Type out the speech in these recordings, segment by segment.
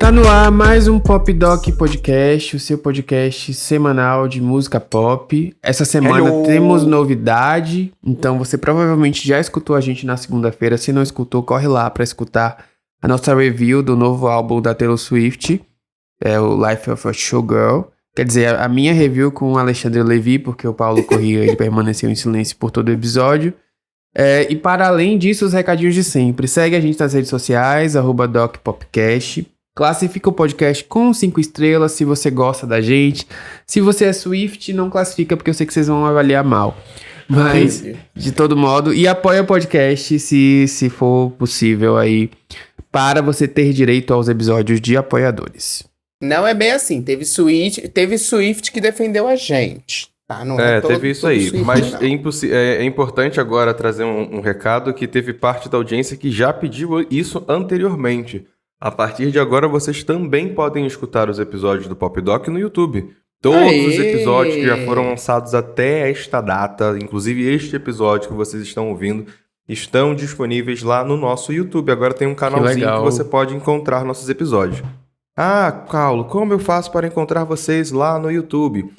Tá no ar mais um Pop Doc Podcast, o seu podcast semanal de música pop. Essa semana temos novidade, então você provavelmente já escutou a gente na segunda-feira. Se não escutou, corre lá pra escutar a nossa review do novo álbum da Taylor Swift, o Life of a Showgirl. Quer dizer, a minha review com o Alexandre Levy, porque o Paulo Corrêa ele permaneceu em silêncio por todo o episódio. E para além disso, os recadinhos de sempre. Segue a gente nas redes sociais, @DocPopcast. Classifica o podcast com 5 estrelas se você gosta da gente. Se você é Swift, não classifica porque eu sei que vocês vão avaliar mal. Mas, de todo modo, e apoia o podcast se for possível aí, para você ter direito aos episódios de apoiadores. Não é bem assim, teve Swift que defendeu a gente, tá? Não teve isso aí, Swift, mas não. é importante agora trazer um recado que teve parte da audiência que já pediu isso anteriormente. A partir de agora, vocês também podem escutar os episódios do Pop Doc no YouTube. Todos os episódios que já foram lançados até esta data, inclusive este episódio que vocês estão ouvindo, estão disponíveis lá no nosso YouTube. Agora tem um canalzinho que você pode encontrar nossos episódios. Ah, Paulo, como eu faço para encontrar vocês lá no YouTube?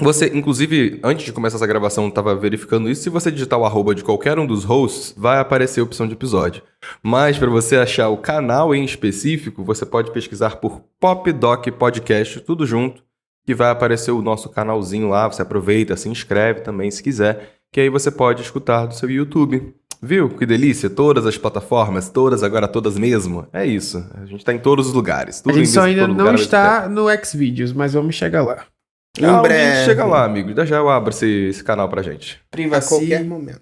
Você, inclusive, antes de começar essa gravação, estava verificando isso. Se você digitar o @ de qualquer um dos hosts, vai aparecer a opção de episódio. Mas, para você achar o canal em específico, você pode pesquisar por Pop Doc Podcast, tudo junto, que vai aparecer o nosso canalzinho lá. Você aproveita, se inscreve também, se quiser, que aí você pode escutar do seu YouTube. Viu? Que delícia? Todas as plataformas, agora todas mesmo. É isso. A gente está em todos os lugares. A gente só ainda não está no Xvideos, mas vamos chegar lá. Em breve. Chega lá, amigo. Já eu abro esse canal pra gente. Privacy. A qualquer momento.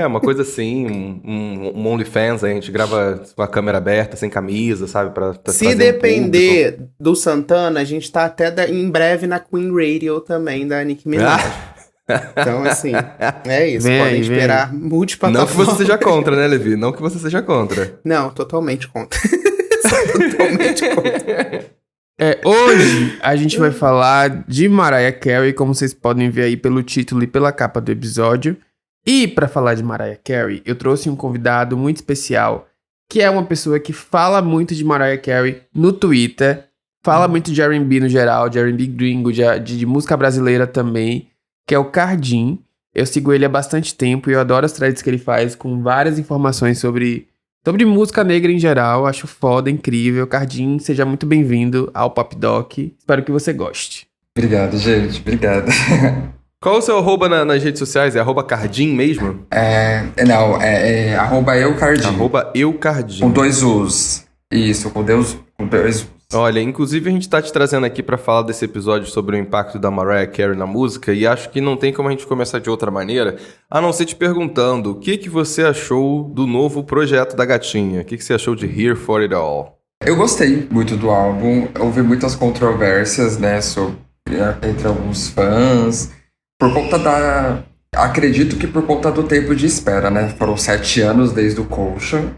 Uma coisa assim, um OnlyFans, a gente grava com a câmera aberta, sem camisa, sabe? Pra se depender do Santana, a gente tá até em breve na Queen Radio também, da Nicki Minaj. Então, assim, é isso. Podem esperar multiplataformas. Não que você seja contra, né, Levi? Não que você seja contra. Não, totalmente contra. Totalmente contra. Hoje a gente vai falar de Mariah Carey, como vocês podem ver aí pelo título e pela capa do episódio. E para falar de Mariah Carey, eu trouxe um convidado muito especial, que é uma pessoa que fala muito de Mariah Carey no Twitter, fala muito de R&B no geral, de R&B gringo, de música brasileira também, que é o Cardim. Eu sigo ele há bastante tempo e eu adoro as threads que ele faz com várias informações sobre música negra em geral. Acho foda, incrível. Cardim, seja muito bem-vindo ao Pop Doc. Espero que você goste. Obrigado, gente. Obrigado. Qual o seu @, nas redes sociais? É @Cardim mesmo? Não, @eucardim. @eucardim. Com 2 U's. Isso, com 2 U's. Olha, inclusive a gente tá te trazendo aqui pra falar desse episódio sobre o impacto da Mariah Carey na música, e acho que não tem como a gente começar de outra maneira, a não ser te perguntando o que você achou do novo projeto da gatinha? O que você achou de Here For It All? Eu gostei muito do álbum, houve muitas controvérsias, né, entre alguns fãs, por conta acredito que por conta do tempo de espera, né, foram 7 anos desde o Colcha,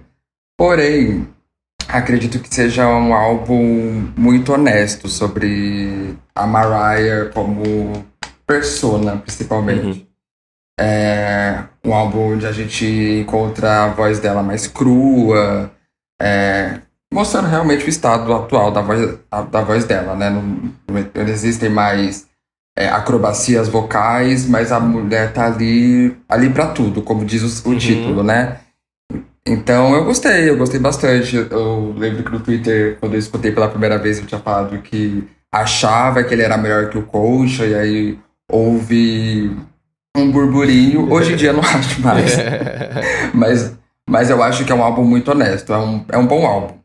porém, acredito que seja um álbum muito honesto sobre a Mariah como persona, principalmente. É um álbum onde a gente encontra a voz dela mais crua, mostrando realmente o estado atual da voz dela, né? Não existem mais acrobacias vocais, mas a mulher tá ali pra tudo, como diz o título, né? Então eu gostei bastante. Eu lembro que no Twitter, quando eu escutei pela primeira vez, eu tinha falado que achava que ele era melhor que o Colcha, e aí houve um burburinho. Hoje em dia eu não acho mais. Mas eu acho que é um álbum muito honesto, é um bom álbum.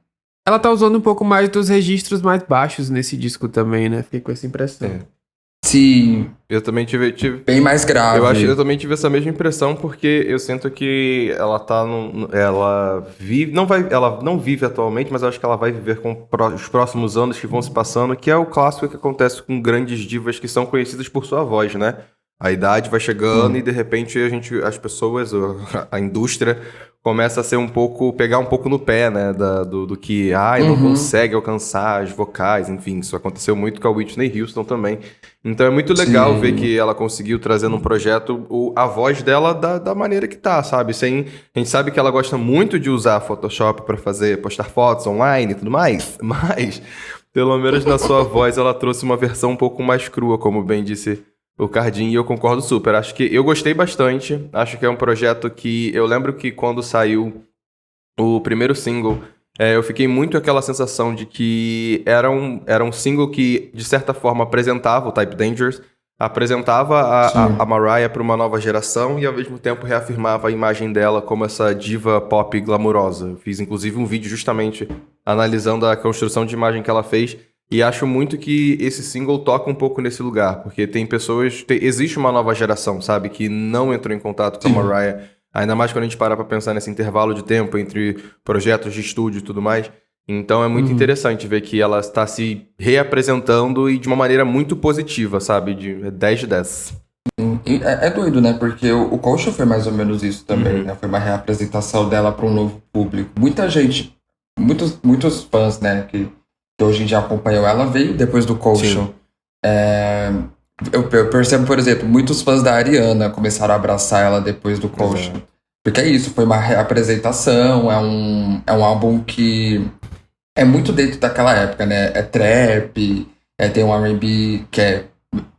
Ela tá usando um pouco mais dos registros mais baixos nesse disco também, né? Fiquei com essa impressão. Sim. Eu também tive... Bem mais grave. Eu também tive essa mesma impressão, porque eu sinto que ela tá ela não vive atualmente, mas eu acho que ela vai viver com os próximos anos que vão se passando, que é o clássico que acontece com grandes divas que são conhecidas por sua voz, né? A idade vai chegando e de repente as pessoas, a indústria começa a ser pegar um pouco no pé, né, do que, não consegue alcançar as vocais, enfim, isso aconteceu muito com a Whitney Houston também. Então é muito legal ver que ela conseguiu trazer num projeto a voz dela da maneira que tá, sabe? A gente sabe que ela gosta muito de usar Photoshop pra postar fotos online e tudo mais, mas pelo menos na sua voz ela trouxe uma versão um pouco mais crua, como bem disse o Cardinho, e eu concordo super. Acho que eu gostei bastante. Acho que é um projeto que eu lembro que quando saiu o primeiro single, eu fiquei muito com aquela sensação de que era um single que, de certa forma, apresentava o Type Dangerous, apresentava a Mariah para uma nova geração e, ao mesmo tempo, reafirmava a imagem dela como essa diva pop glamurosa. Eu fiz, inclusive, um vídeo justamente analisando a construção de imagem que ela fez. E acho muito que esse single toca um pouco nesse lugar, porque tem pessoas... existe uma nova geração, sabe? Que não entrou em contato com a Mariah. Ainda mais quando a gente parar pra pensar nesse intervalo de tempo entre projetos de estúdio e tudo mais. Então é muito interessante ver que ela está se reapresentando e de uma maneira muito positiva, sabe? De 10 de 10. É doido, né? Porque o Coaching foi mais ou menos isso também, né? Foi uma reapresentação dela para um novo público. Muita gente, muitos fãs, né? Que hoje em dia acompanhou ela, veio depois do Coaching. Eu percebo, por exemplo, muitos fãs da Ariana começaram a abraçar ela depois do Coaching. Porque é isso, foi uma reapresentação, é um álbum que é muito dentro daquela época, né? É trap, tem um R&B que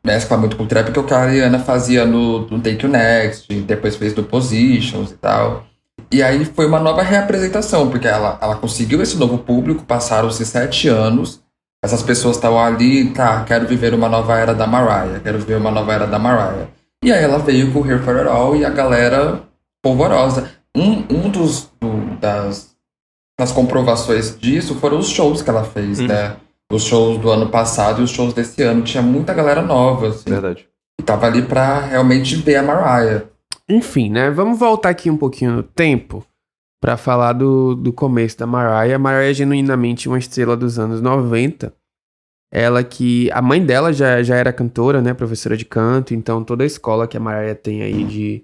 mescla muito com trap, que é o que a Ariana fazia no Take You Next, depois fez do Positions e tal. E aí foi uma nova reapresentação, porque ela conseguiu esse novo público, passaram-se 7 anos, essas pessoas estavam ali, quero viver uma nova era da Mariah, E aí ela veio com o Here For It All e a galera polvorosa. Das comprovações disso foram os shows que ela fez, né? Os shows do ano passado e os shows desse ano. Tinha muita galera nova, assim. Verdade. E tava ali pra realmente ver a Mariah. Enfim, né? Vamos voltar aqui um pouquinho no tempo pra falar do começo da Mariah. A Mariah é genuinamente uma estrela dos anos 90. Ela que... A mãe dela já era cantora, né? Professora de canto. Então toda a escola que a Mariah tem aí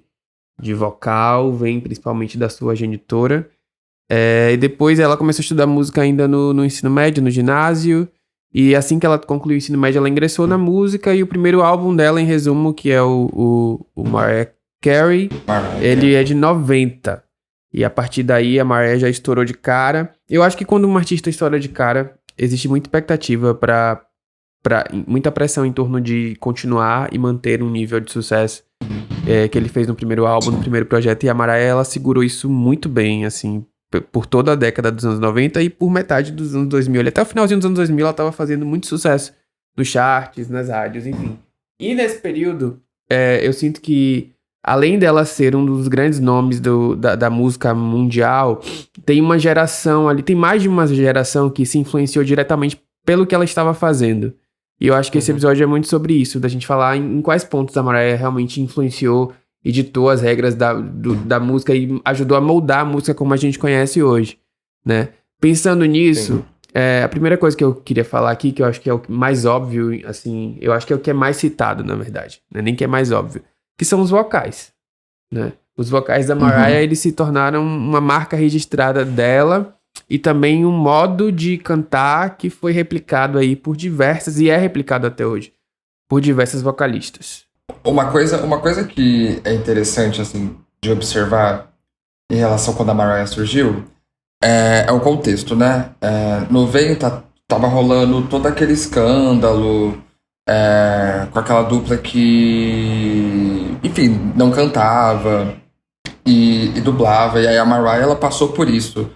de vocal vem principalmente da sua genitora. E depois ela começou a estudar música ainda no ensino médio, no ginásio. E assim que ela concluiu o ensino médio, ela ingressou na música. E o primeiro álbum dela, em resumo, que é o Mariah Carey, ele é de 90. E a partir daí a Mariah já estourou de cara. Eu acho que quando um artista estoura de cara, existe muita expectativa muita pressão em torno de continuar e manter um nível de sucesso que ele fez no primeiro álbum, no primeiro projeto. E a Mariah, ela segurou isso muito bem, assim, por toda a década dos anos 90 e por metade dos anos 2000. Até o finalzinho dos anos 2000 ela estava fazendo muito sucesso nos charts, nas rádios, enfim. E nesse período, eu sinto que, além dela ser um dos grandes nomes da música mundial, tem uma geração ali, tem mais de uma geração que se influenciou diretamente pelo que ela estava fazendo. E eu acho que esse episódio é muito sobre isso, da gente falar em quais pontos a Mariah realmente influenciou, editou as regras da música e ajudou a moldar a música como a gente conhece hoje, né? Pensando nisso, a primeira coisa que eu queria falar aqui, que eu acho que é o mais óbvio, assim, eu acho que é o que é mais citado, na verdade, né? Nem que é mais óbvio, que são os vocais, né? Os vocais da Mariah, eles se tornaram uma marca registrada dela e também um modo de cantar que foi replicado aí por diversas, e é replicado até hoje, por diversas vocalistas. Uma coisa que é interessante, assim, de observar em relação a quando a Mariah surgiu é o contexto, né? 90 tava rolando todo aquele escândalo com aquela dupla que, enfim, não cantava e dublava, e aí a Mariah, ela passou por isso.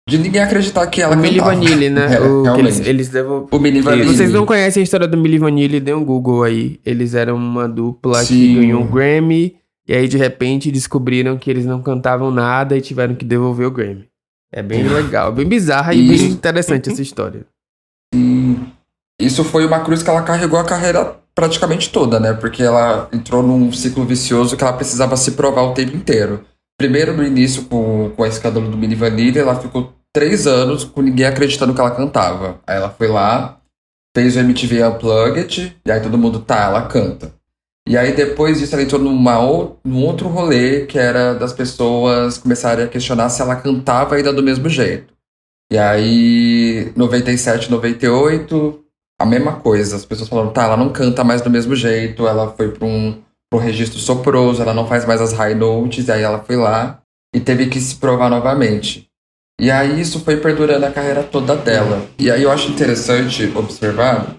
De ninguém acreditar que ela cantava. O Milli Vanilli, né? O Milli Vanilli. Vocês não conhecem a história do Milli Vanilli, dê um Google aí. Eles eram uma dupla que ganhou um Grammy, e aí de repente descobriram que eles não cantavam nada e tiveram que devolver o Grammy. É bem legal, bem bizarra e bem interessante essa história. Isso foi uma cruz que ela carregou a carreira praticamente toda, né? Porque ela entrou num ciclo vicioso que ela precisava se provar o tempo inteiro. Primeiro, no início, com o escândalo do Milli Vanilli, ela ficou 3 anos com ninguém acreditando que ela cantava. Aí ela foi lá, fez o MTV Unplugged, e aí todo mundo, ela canta. E aí depois disso ela entrou num outro rolê, que era das pessoas começarem a questionar se ela cantava ainda do mesmo jeito. E aí, 97, 98, a mesma coisa. As pessoas falaram, tá, ela não canta mais do mesmo jeito, ela foi para um registro soproso, ela não faz mais as high notes, e aí ela foi lá e teve que se provar novamente. E aí isso foi perdurando a carreira toda dela. E aí eu acho interessante observar,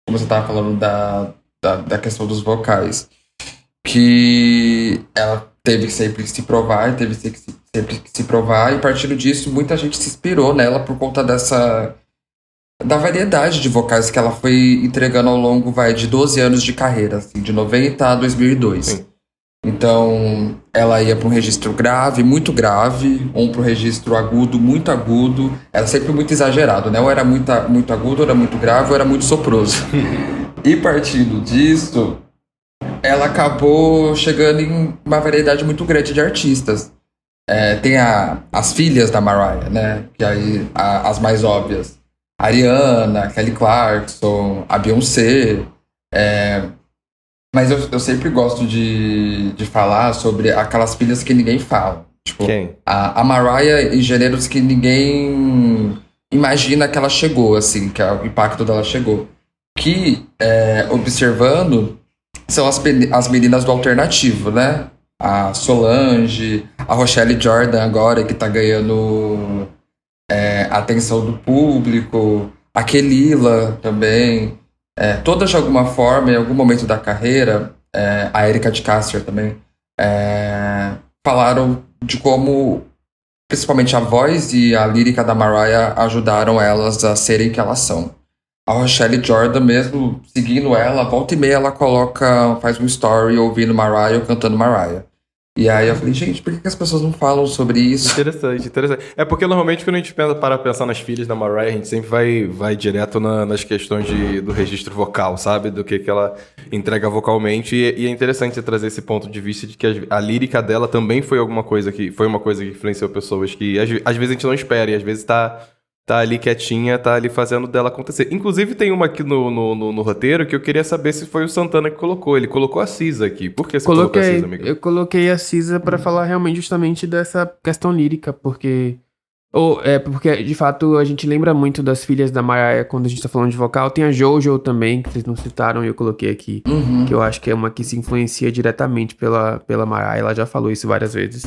como você estava falando da questão dos vocais, que ela teve sempre que se provar, teve sempre que se provar, e partindo disso, muita gente se inspirou nela por conta da variedade de vocais que ela foi entregando ao longo, de 12 anos de carreira, assim, de 90 a 2002. Sim. Então, ela ia para um registro grave, muito grave, ou para um registro agudo, muito agudo. Era sempre muito exagerado, né? Ou era muito agudo, ou era muito grave, ou era muito soproso. E partindo disso, ela acabou chegando em uma variedade muito grande de artistas. Tem as filhas da Mariah, né? Que aí, as mais óbvias. A Ariana, a Kelly Clarkson, a Beyoncé. Mas eu sempre gosto de falar sobre aquelas filhas que ninguém fala. Tipo, quem? A Mariah em gêneros que ninguém imagina que ela chegou, assim, que o impacto dela chegou. Que, observando, são as meninas do alternativo, né? A Solange, a Rochelle Jordan agora, que tá ganhando a atenção do público, a Kelila também. Todas de alguma forma, em algum momento da carreira, a Erika de Castro também, falaram de como, principalmente a voz e a lírica da Mariah ajudaram elas a serem que elas são. A Rochelle Jordan, mesmo seguindo ela, volta e meia ela faz um story ouvindo Mariah ou cantando Mariah. E aí eu falei, gente, por que as pessoas não falam sobre isso? Interessante. É porque normalmente quando a gente para pensar nas filhas da Mariah, a gente sempre vai direto nas questões do registro vocal, sabe? Do que ela entrega vocalmente. E é interessante você trazer esse ponto de vista de que a lírica dela também foi uma coisa que influenciou pessoas que às vezes a gente não espera e às vezes tá ali quietinha, tá ali fazendo dela acontecer. Inclusive tem uma aqui no roteiro que eu queria saber se foi o Santana que colocou. Ele colocou a Cisa aqui. Por que você colocou a Cisa, amiga? Eu coloquei a Cisa pra falar realmente justamente dessa questão lírica, porque de fato a gente lembra muito das filhas da Mariah quando a gente tá falando de vocal. Tem a Jojo também, que vocês não citaram e eu coloquei aqui, que eu acho que é uma que se influencia diretamente pela Mariah. Ela já falou isso várias vezes.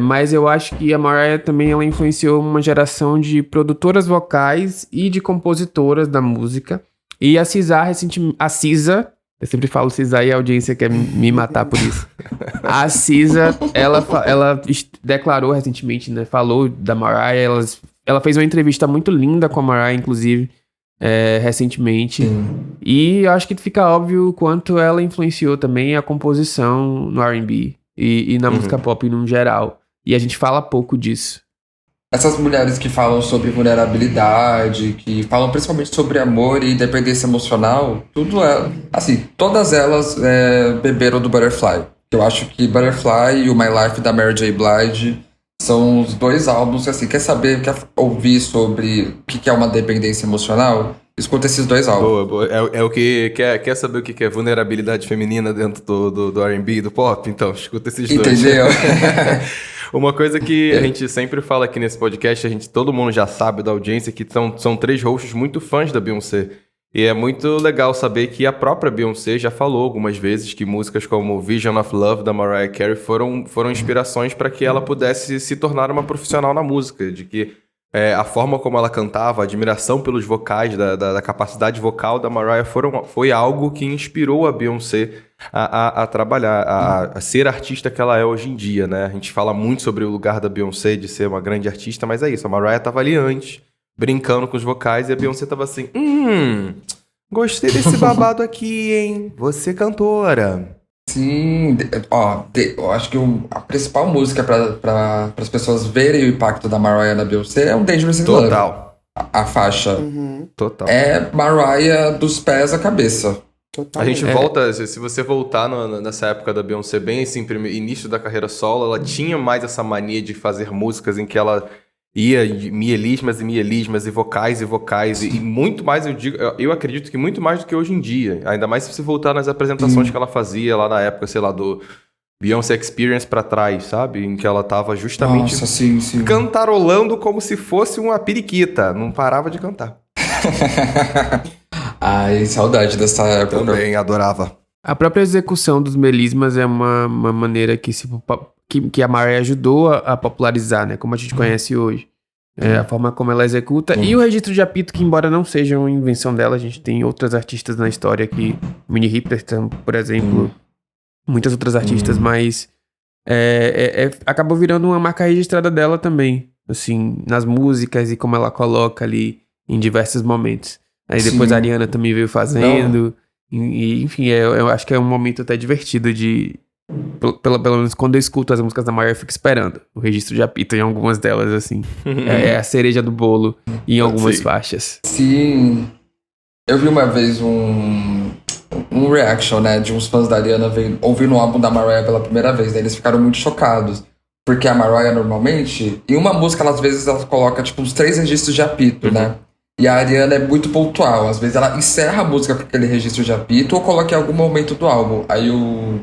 Mas eu acho que a Mariah também ela influenciou uma geração de produtoras vocais e de compositoras da música. E a Cisa, eu sempre falo Cisa e a audiência quer me matar por isso. A Cisa, ela declarou recentemente, né? Falou da Mariah, ela fez uma entrevista muito linda com a Mariah, inclusive, recentemente. E eu acho que fica óbvio o quanto ela influenciou também a composição no R&B. E na música pop no geral. E a gente fala pouco disso. Essas mulheres que falam sobre vulnerabilidade, que falam principalmente sobre amor e dependência emocional, todas elas beberam do Butterfly. Eu acho que Butterfly e o My Life da Mary J. Blige são os dois álbuns, assim, quer ouvir sobre o que é uma dependência emocional? Escuta esses dois álbuns. Boa. É o que quer saber o que é vulnerabilidade feminina dentro do R&B e do pop? Então, escuta esses dois. Entendeu? Uma coisa que a gente sempre fala aqui nesse podcast, todo mundo já sabe da audiência, que são 3 hosts muito fãs da Beyoncé. E é muito legal saber que a própria Beyoncé já falou algumas vezes que músicas como Vision of Love, da Mariah Carey, foram inspirações para que ela pudesse se tornar uma profissional na música, de que a forma como ela cantava, a admiração pelos vocais, da capacidade vocal da Mariah foi algo que inspirou a Beyoncé a trabalhar, a ser a artista que ela é hoje em dia, né? A gente fala muito sobre o lugar da Beyoncé de ser uma grande artista, mas é isso, a Mariah estava ali antes, brincando com os vocais, e a Beyoncé estava assim, gostei desse babado aqui, hein? Você cantora. Sim, eu acho que a principal música para as pessoas verem o impacto da Mariah na Beyoncé é o Dangerous in Love. Total. A faixa. Total. É Mariah dos pés à cabeça. Total. A gente volta, se você voltar nessa época da Beyoncé, bem assim, início da carreira solo, ela tinha mais essa mania de fazer músicas em que ela ia de mielismas e mielismas, e vocais, e muito mais, eu acredito que muito mais do que hoje em dia. Ainda mais se você voltar nas apresentações que ela fazia lá na época, sei lá, do Beyoncé Experience pra trás, sabe? Em que ela tava justamente cantarolando como se fosse uma periquita. Não parava de cantar. Ai, saudade dessa época. Também adorava. A própria execução dos melismas é uma maneira que a Mariah ajudou a popularizar, né? Como a gente conhece hoje. A forma como ela executa. E o registro de apito, que embora não seja uma invenção dela, a gente tem outras artistas na história que... Minnie Riperton, por exemplo. Muitas outras artistas, mas... acabou virando uma marca registrada dela também. Assim, nas músicas e como ela coloca ali em diversos momentos. Aí depois a Ariana também veio fazendo... E, enfim, eu acho que é um momento até divertido de... Pelo menos quando eu escuto as músicas da Mariah, eu fico esperando o registro de apito em algumas delas, assim. É a cereja do bolo em algumas faixas. Sim. Eu vi uma vez um reaction, né, de uns fãs da Ariana ouvindo o álbum da Mariah pela primeira vez, né? Eles ficaram muito chocados. Porque a Mariah, normalmente, em uma música, às vezes, ela coloca, tipo, uns 3 registros de apito, né? E a Ariana é muito pontual. Às vezes ela encerra a música com aquele registro de apito ou coloca em algum momento do álbum. Aí o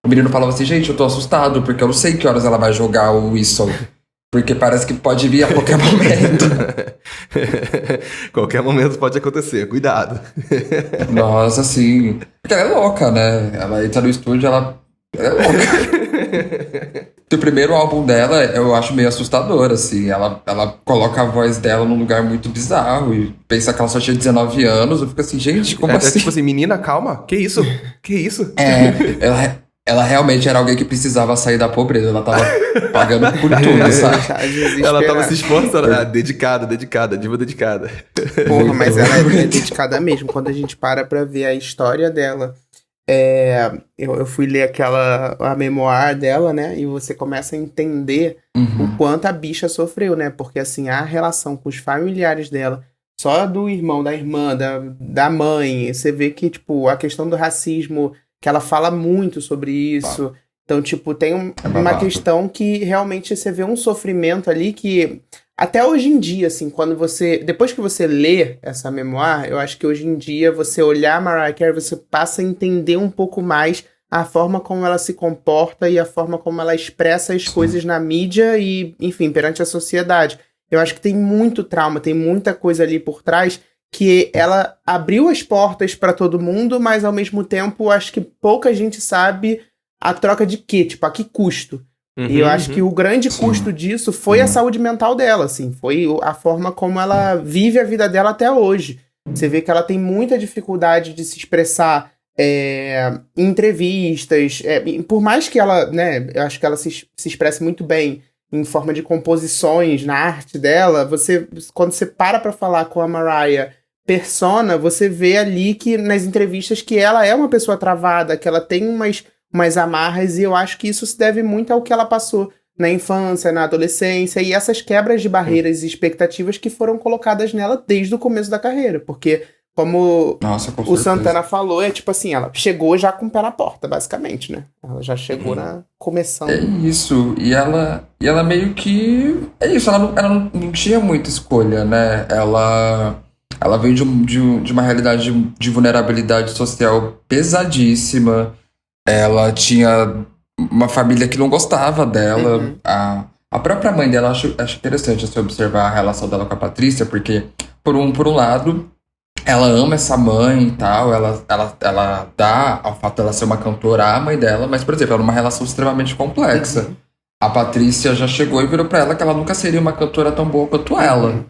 menino falava assim, gente, eu tô assustado, porque eu não sei que horas ela vai jogar o whistle. Porque parece que pode vir a qualquer momento. Qualquer momento pode acontecer, cuidado. Nossa, sim. Porque ela é louca, né? Ela entra no estúdio, ela é louca. O primeiro álbum dela, eu acho meio assustador, assim. Ela coloca a voz dela num lugar muito bizarro e pensa que ela só tinha 19 anos. Eu fico assim, gente, como assim? É tipo assim, menina, calma. Que isso? Que isso? Ela realmente era alguém que precisava sair da pobreza. Ela tava pagando por tudo, sabe? Ela tava se esforçando. Dedicada, diva dedicada. Porra, mas ela é dedicada mesmo. Quando a gente para pra ver a história dela... eu fui ler a memoir dela, né? E você começa a entender o quanto a bicha sofreu, né? Porque, assim, a relação com os familiares dela, só do irmão, da irmã, da mãe, você vê que, tipo, a questão do racismo, que ela fala muito sobre isso. Então, tipo, tem uma questão que realmente você vê um sofrimento ali que... Até hoje em dia, assim, depois que você lê essa memoir, eu acho que hoje em dia, você olhar a Mariah Carey, você passa a entender um pouco mais a forma como ela se comporta e a forma como ela expressa as coisas na mídia e, enfim, perante a sociedade. Eu acho que tem muito trauma, tem muita coisa ali por trás que ela abriu as portas para todo mundo, mas ao mesmo tempo, acho que pouca gente sabe a troca de quê, tipo, a que custo. E eu acho que o grande custo disso foi a saúde mental dela, assim. Foi a forma como ela vive a vida dela até hoje. Você vê que ela tem muita dificuldade de se expressar em entrevistas. Por mais que ela, né, eu acho que ela se expresse muito bem em forma de composições, na arte dela, quando você para pra falar com a Mariah persona, você vê ali que nas entrevistas que ela é uma pessoa travada, que ela tem umas amarras, e eu acho que isso se deve muito ao que ela passou na infância, na adolescência, e essas quebras de barreiras e expectativas que foram colocadas nela desde o começo da carreira, porque como o Santana falou, é tipo assim, ela chegou já com o pé na porta, basicamente, né? Ela já chegou começando. É isso, e ela meio que... É isso, ela não tinha muita escolha, né? Ela veio de uma realidade de vulnerabilidade social pesadíssima. Ela tinha uma família que não gostava dela. A própria mãe dela, acho interessante você observar a relação dela com a Patrícia, porque, por um lado, ela ama essa mãe e tal, ela dá ao fato dela ser uma cantora à mãe dela, mas, por exemplo, ela é uma relação extremamente complexa. A Patrícia já chegou e virou pra ela que ela nunca seria uma cantora tão boa quanto ela.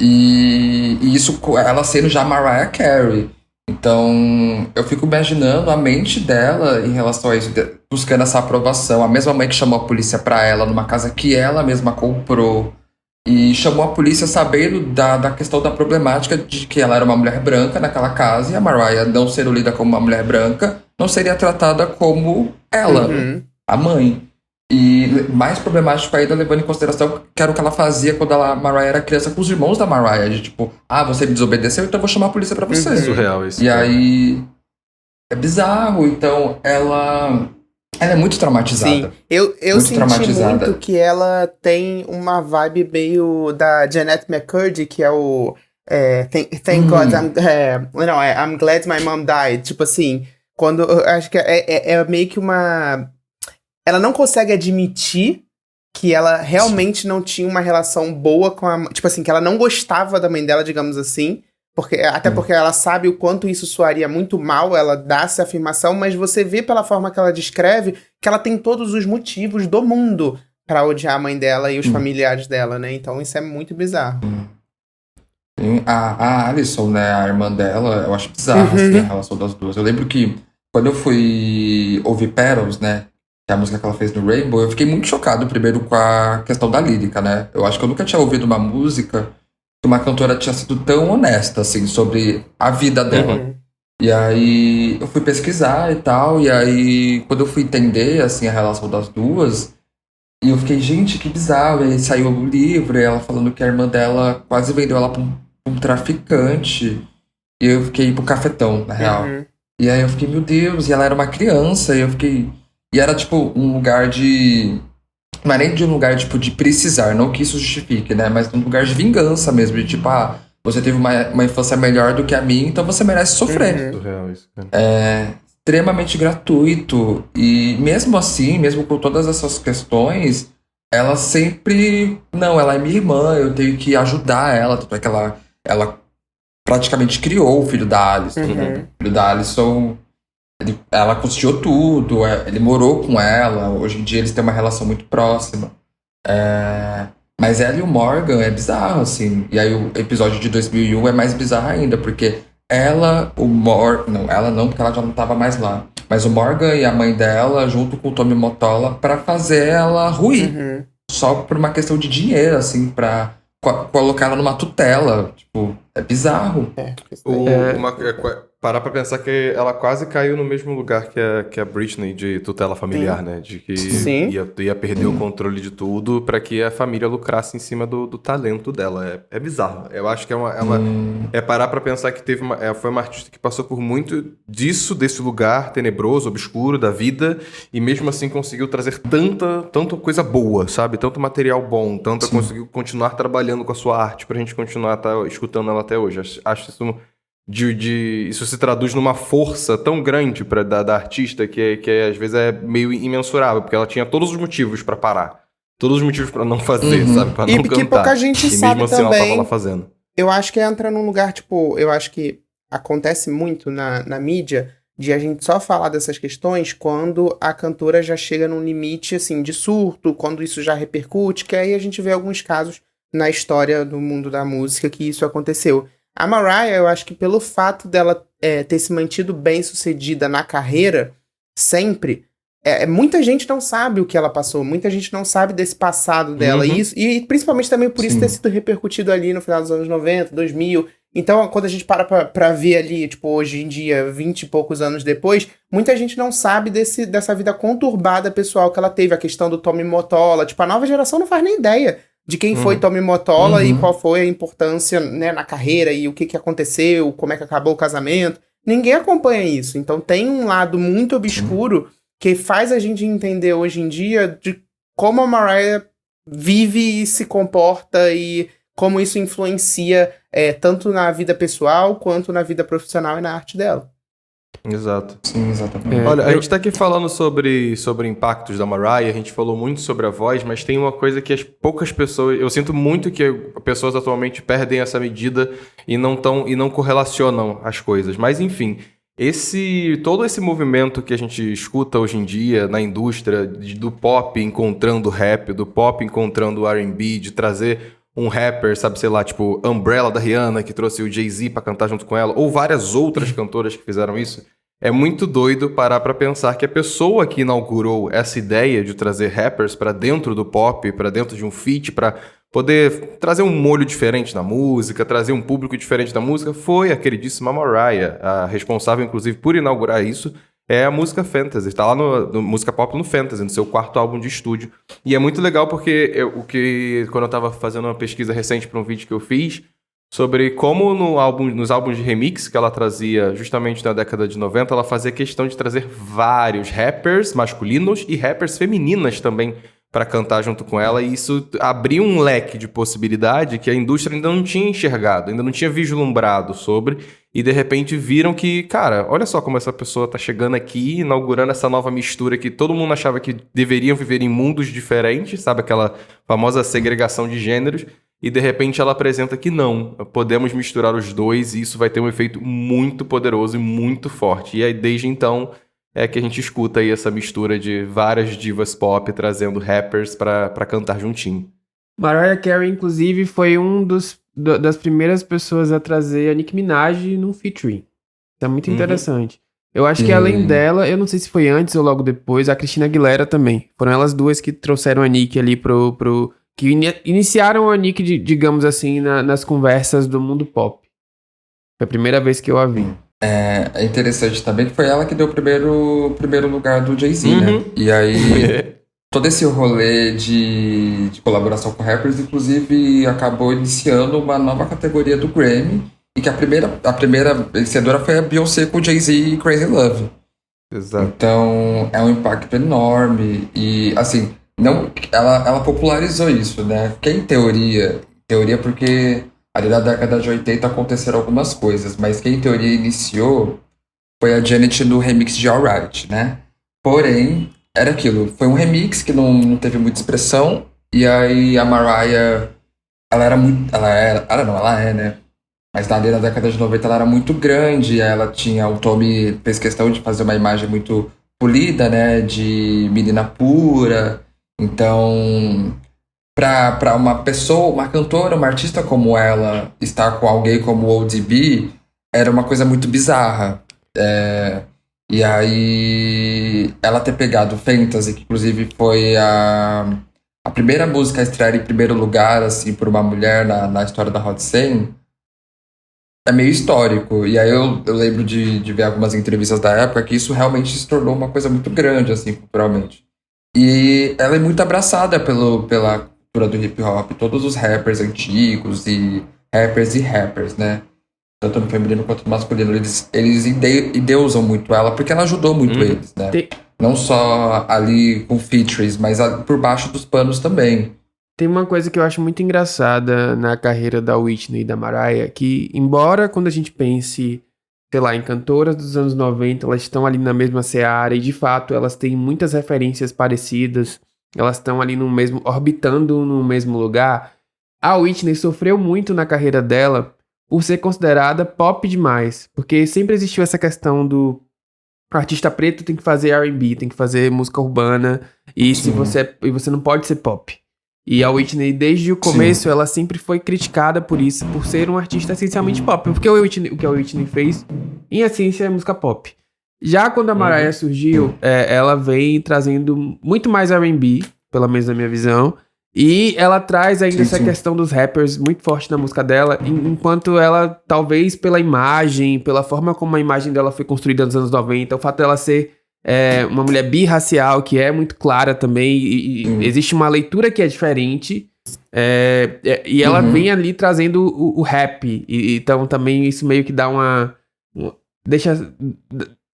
E isso, ela sendo já Mariah Carey. Então, eu fico imaginando a mente dela em relação a isso, buscando essa aprovação. A mesma mãe que chamou a polícia pra ela numa casa que ela mesma comprou. E chamou a polícia sabendo da questão da problemática de que ela era uma mulher branca naquela casa. E a Mariah, não sendo lida como uma mulher branca, não seria tratada como ela, a mãe. E mais problemático ainda, levando em consideração que era o que ela fazia quando a Mariah era criança com os irmãos da Mariah. De tipo, você me desobedeceu, então eu vou chamar a polícia pra você. Surreal isso. E aí... É bizarro. Então, ela Ela é muito traumatizada. Sim, eu Muito senti traumatizada. muito que ela tem uma vibe meio da Jeanette McCurdy, que é o Thank God I'm glad my mom died. Tipo assim, quando eu acho que é meio que uma... Ela não consegue admitir que ela realmente não tinha uma relação boa com a... Tipo assim, que ela não gostava da mãe dela, digamos assim. Até porque ela sabe o quanto isso soaria muito mal, ela dá essa afirmação, mas você vê pela forma que ela descreve que ela tem todos os motivos do mundo pra odiar a mãe dela e os familiares dela, né? Então isso é muito bizarro. A Alison, né, a irmã dela, eu acho bizarro assim, a relação das duas. Eu lembro que quando eu fui ouvir Petals, né, que é a música que ela fez no Rainbow, eu fiquei muito chocado primeiro com a questão da lírica, né? Eu acho que eu nunca tinha ouvido uma música que uma cantora tinha sido tão honesta, assim, sobre a vida dela. E aí eu fui pesquisar e tal, e aí quando eu fui entender, assim, a relação das duas, e eu fiquei, gente, que bizarro. E aí saiu o livro, e ela falando que a irmã dela quase vendeu ela pra um traficante. E eu fiquei pro cafetão, na real. E aí eu fiquei, meu Deus, e ela era uma criança, e eu fiquei... E era, tipo, um lugar de... Não é nem de um lugar, tipo, de precisar, não que isso justifique, né? Mas um lugar de vingança mesmo, de tipo, você teve uma infância melhor do que a minha, então você merece sofrer. Surreal isso, cara. É extremamente gratuito. E mesmo assim, mesmo com todas essas questões, ela sempre... Não, ela é minha irmã, eu tenho que ajudar ela. Tanto é que ela praticamente criou o filho da Alison. Né? O filho da Alison... Ela custou tudo, ele morou com ela, hoje em dia eles têm uma relação muito próxima. Mas ela e o Morgan é bizarro, assim. E aí o episódio de 2001 é mais bizarro ainda, porque ela não, porque ela já não tava mais lá. Mas o Morgan e a mãe dela, junto com o Tommy Mottola, pra fazer ela ruir. Só por uma questão de dinheiro, assim, pra colocar ela numa tutela. Tipo, é bizarro. Parar pra pensar que ela quase caiu no mesmo lugar que a Britney de tutela familiar, né? De que ia perder o controle de tudo pra que a família lucrasse em cima do talento dela. É bizarro. Eu acho que é parar pra pensar que foi uma artista que passou por muito desse lugar tenebroso, obscuro da vida, e mesmo assim conseguiu trazer tanta coisa boa, sabe? Tanto material bom, conseguiu continuar trabalhando com a sua arte pra gente continuar escutando ela até hoje. Acho isso... Isso se traduz numa força tão grande da artista que às vezes é meio imensurável, porque ela tinha todos os motivos pra parar, todos os motivos pra não fazer, sabe? Pra não cantar. E que pouca gente sabe mesmo assim também. ela tava lá fazendo. Eu acho que entra num lugar, tipo, eu acho que acontece muito na mídia de a gente só falar dessas questões quando a cantora já chega num limite, assim, de surto, quando isso já repercute, que aí a gente vê alguns casos na história do mundo da música que isso aconteceu. A Mariah, eu acho que pelo fato dela ter se mantido bem sucedida na carreira, sempre, muita gente não sabe o que ela passou, muita gente não sabe desse passado dela, e principalmente também por isso ter sido repercutido ali no final dos anos 90, 2000. Então, quando a gente para pra ver ali, tipo, hoje em dia, 20 e poucos anos depois, muita gente não sabe dessa vida conturbada pessoal que ela teve, a questão do Tommy Mottola, tipo, a nova geração não faz nem ideia de quem foi Tommy Mottola e qual foi a importância, né, na carreira e o que aconteceu, como é que acabou o casamento. Ninguém acompanha isso. Então tem um lado muito obscuro que faz a gente entender hoje em dia de como a Mariah vive e se comporta e como isso influencia tanto na vida pessoal quanto na vida profissional e na arte dela. Exato. Sim, exatamente. Olha, a gente tá aqui falando sobre impactos da Mariah, a gente falou muito sobre a voz, mas tem uma coisa que as poucas pessoas... Eu sinto muito que pessoas atualmente perdem essa medida e não correlacionam as coisas. Mas, enfim, todo esse movimento que a gente escuta hoje em dia na indústria, do pop encontrando rap, do pop encontrando R&B, de trazer um rapper, sabe, sei lá, tipo Umbrella da Rihanna, que trouxe o Jay-Z pra cantar junto com ela, ou várias outras cantoras que fizeram isso. É muito doido parar pra pensar que a pessoa que inaugurou essa ideia de trazer rappers pra dentro do pop, pra dentro de um feat, pra poder trazer um molho diferente na música, trazer um público diferente na música, foi a queridíssima Mariah. A responsável, inclusive, por inaugurar isso é a música Fantasy. Está lá no Música Pop no Fantasy, no seu quarto álbum de estúdio. E é muito legal porque quando eu tava fazendo uma pesquisa recente para um vídeo que eu fiz, sobre como nos álbuns de remix que ela trazia justamente na década de 90, ela fazia questão de trazer vários rappers masculinos e rappers femininas também para cantar junto com ela, e isso abriu um leque de possibilidade que a indústria ainda não tinha enxergado, ainda não tinha vislumbrado sobre, e de repente viram que, cara, olha só como essa pessoa tá chegando aqui, inaugurando essa nova mistura que todo mundo achava que deveriam viver em mundos diferentes, sabe, aquela famosa segregação de gêneros, e de repente ela apresenta que não, podemos misturar os dois e isso vai ter um efeito muito poderoso e muito forte. E aí desde então é que a gente escuta aí essa mistura de várias divas pop trazendo rappers pra cantar juntinho. Mariah Carey, inclusive, foi das primeiras pessoas a trazer a Nicki Minaj num featuring. Isso é muito interessante. Eu acho que além dela, eu não sei se foi antes ou logo depois, a Christina Aguilera também. Foram elas duas que trouxeram a Nicki ali que iniciaram a Nicki, digamos assim, nas conversas do mundo pop. Foi a primeira vez que eu a vi. É interessante também que foi ela que deu o primeiro lugar do Jay-Z, né? E aí, todo esse rolê de colaboração com rappers, inclusive, acabou iniciando uma nova categoria do Grammy, e que a primeira vencedora foi a Beyoncé com Jay-Z e Crazy Love. Exato. Então, é um impacto enorme, e, assim, ela popularizou isso, né? Que em teoria porque ali na década de 80 aconteceram algumas coisas, mas quem em teoria iniciou foi a Janet no remix de Alright, né? Porém, era aquilo, foi um remix que não teve muita expressão, e aí a Mariah, ela é, né? Mas ali na década de 90 ela era muito grande, ela tinha, o Tommy fez questão de fazer uma imagem muito polida, né? De menina pura, então... Pra uma pessoa, uma cantora, uma artista como ela, estar com alguém como o ODB, era uma coisa muito bizarra. E aí, ela ter pegado Fantasy, que inclusive foi a primeira música a estrear em primeiro lugar, assim, por uma mulher na história da Hot 100, é meio histórico. E aí eu lembro de ver algumas entrevistas da época que isso realmente se tornou uma coisa muito grande, assim, culturalmente. E ela é muito abraçada pela do hip hop, todos os rappers antigos e rappers, né? Tanto no feminino quanto no masculino, eles endeusam muito ela, porque ela ajudou muito eles, né? Não só ali com features, mas por baixo dos panos também. Tem uma coisa que eu acho muito engraçada na carreira da Whitney e da Mariah, que embora quando a gente pense, sei lá, em cantoras dos anos 90, elas estão ali na mesma seara e de fato elas têm muitas referências parecidas, elas estão ali orbitando no mesmo lugar. A Whitney sofreu muito na carreira dela por ser considerada pop demais, porque sempre existiu essa questão do artista preto tem que fazer R&B, tem que fazer música urbana, e você não pode ser pop. E a Whitney, desde o começo, ela sempre foi criticada por isso, por ser um artista essencialmente pop, porque o que a Whitney fez, em essência, é música pop. Já quando a Mariah surgiu, ela vem trazendo muito mais R&B, pelo menos na minha visão, e ela traz ainda essa questão dos rappers muito forte na música dela, enquanto ela, talvez pela imagem, pela forma como a imagem dela foi construída nos anos 90, o fato dela ser uma mulher birracial, que é muito clara também, e existe uma leitura que é diferente, e ela vem ali trazendo o rap, então também isso meio que dá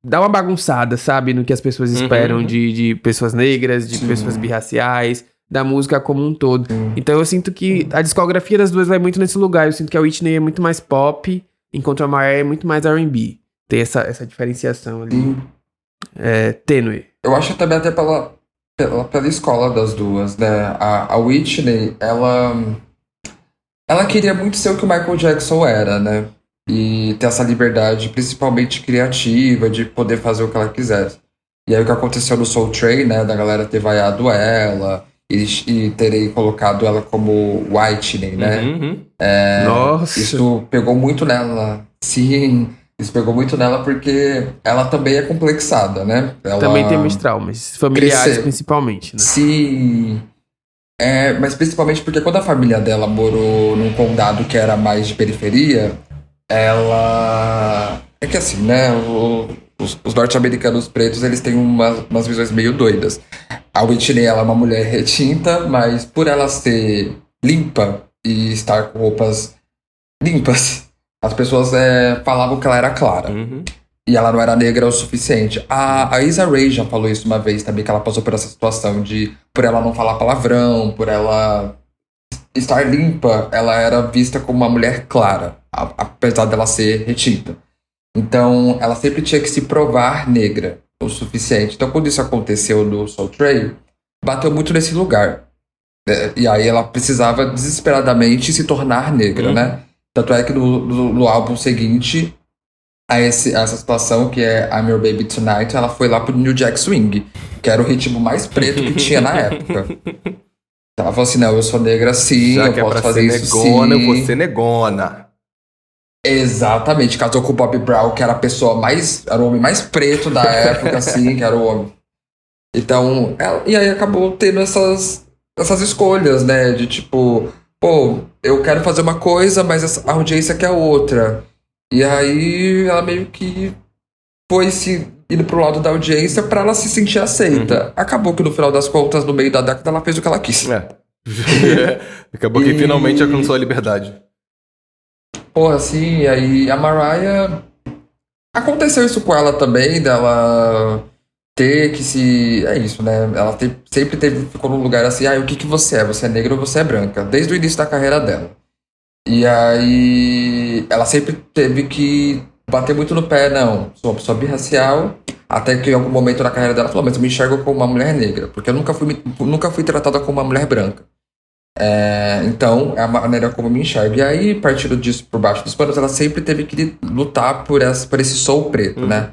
dá uma bagunçada, sabe? No que as pessoas esperam de pessoas negras, de pessoas birraciais, da música como um todo. Então eu sinto que a discografia das duas vai muito nesse lugar. Eu sinto que a Whitney é muito mais pop, enquanto a Mariah é muito mais R&B. Tem essa diferenciação ali. Tênue. Eu acho também até pela escola das duas, né? A Whitney, ela queria muito ser o que o Michael Jackson era, né? E ter essa liberdade, principalmente criativa, de poder fazer o que ela quisesse. E aí o que aconteceu no Soul Train, né, da galera ter vaiado ela e terem colocado ela como Whitney, né? Nossa! Isso pegou muito nela. Sim, isso pegou muito nela porque ela também é complexada, né? Ela também tem muitos traumas, familiares principalmente, né? Sim. Mas principalmente porque quando a família dela morou num condado que era mais de periferia, ela... É que assim, né? Os norte-americanos pretos, eles têm umas visões meio doidas. A Whitney, ela é uma mulher retinta, mas por ela ser limpa e estar com roupas limpas. As pessoas falavam que ela era clara. Uhum. E ela não era negra o suficiente. A Issa Rae já falou isso uma vez também, que ela passou por essa situação de... Por ela não falar palavrão, por ela estar limpa, ela era vista como uma mulher clara, apesar dela ser retinta. Então, ela sempre tinha que se provar negra o suficiente. Então, quando isso aconteceu no Soul Train, bateu muito nesse lugar. E aí ela precisava desesperadamente se tornar negra, né? Tanto é que no álbum seguinte... essa situação que é I'm Your Baby Tonight, ela foi lá pro New Jack Swing, que era o ritmo mais preto que tinha na época. Ela falou assim, não, eu sou negra sim, Já eu que é posso pra fazer ser isso negona, sim. eu vou ser negona. Exatamente, casou com o Bobby Brown, que era a pessoa era o homem mais preto da época, assim, que era o homem. Então, e aí acabou tendo essas escolhas, né, de tipo, pô, eu quero fazer uma coisa, mas a audiência quer outra. E aí ela meio que foi indo pro lado da audiência pra ela se sentir aceita. Acabou que no final das contas, no meio da década, ela fez o que ela quis. Acabou que finalmente alcançou a liberdade. Porra, assim, e aí a Mariah... Aconteceu isso com ela também, dela ter que se... É isso, né? Ela sempre ficou num lugar assim, o que você é? Você é negra ou você é branca? Desde o início da carreira dela. E aí ela sempre teve que bater muito no pé, não, sou uma pessoa birracial, até que em algum momento na carreira dela falou, mas eu me enxergo como uma mulher negra, porque eu nunca fui tratada como uma mulher branca. Então, é a maneira como eu me enxergo. E aí, partindo disso por baixo dos panos, ela sempre teve que lutar por esse soul preto, né?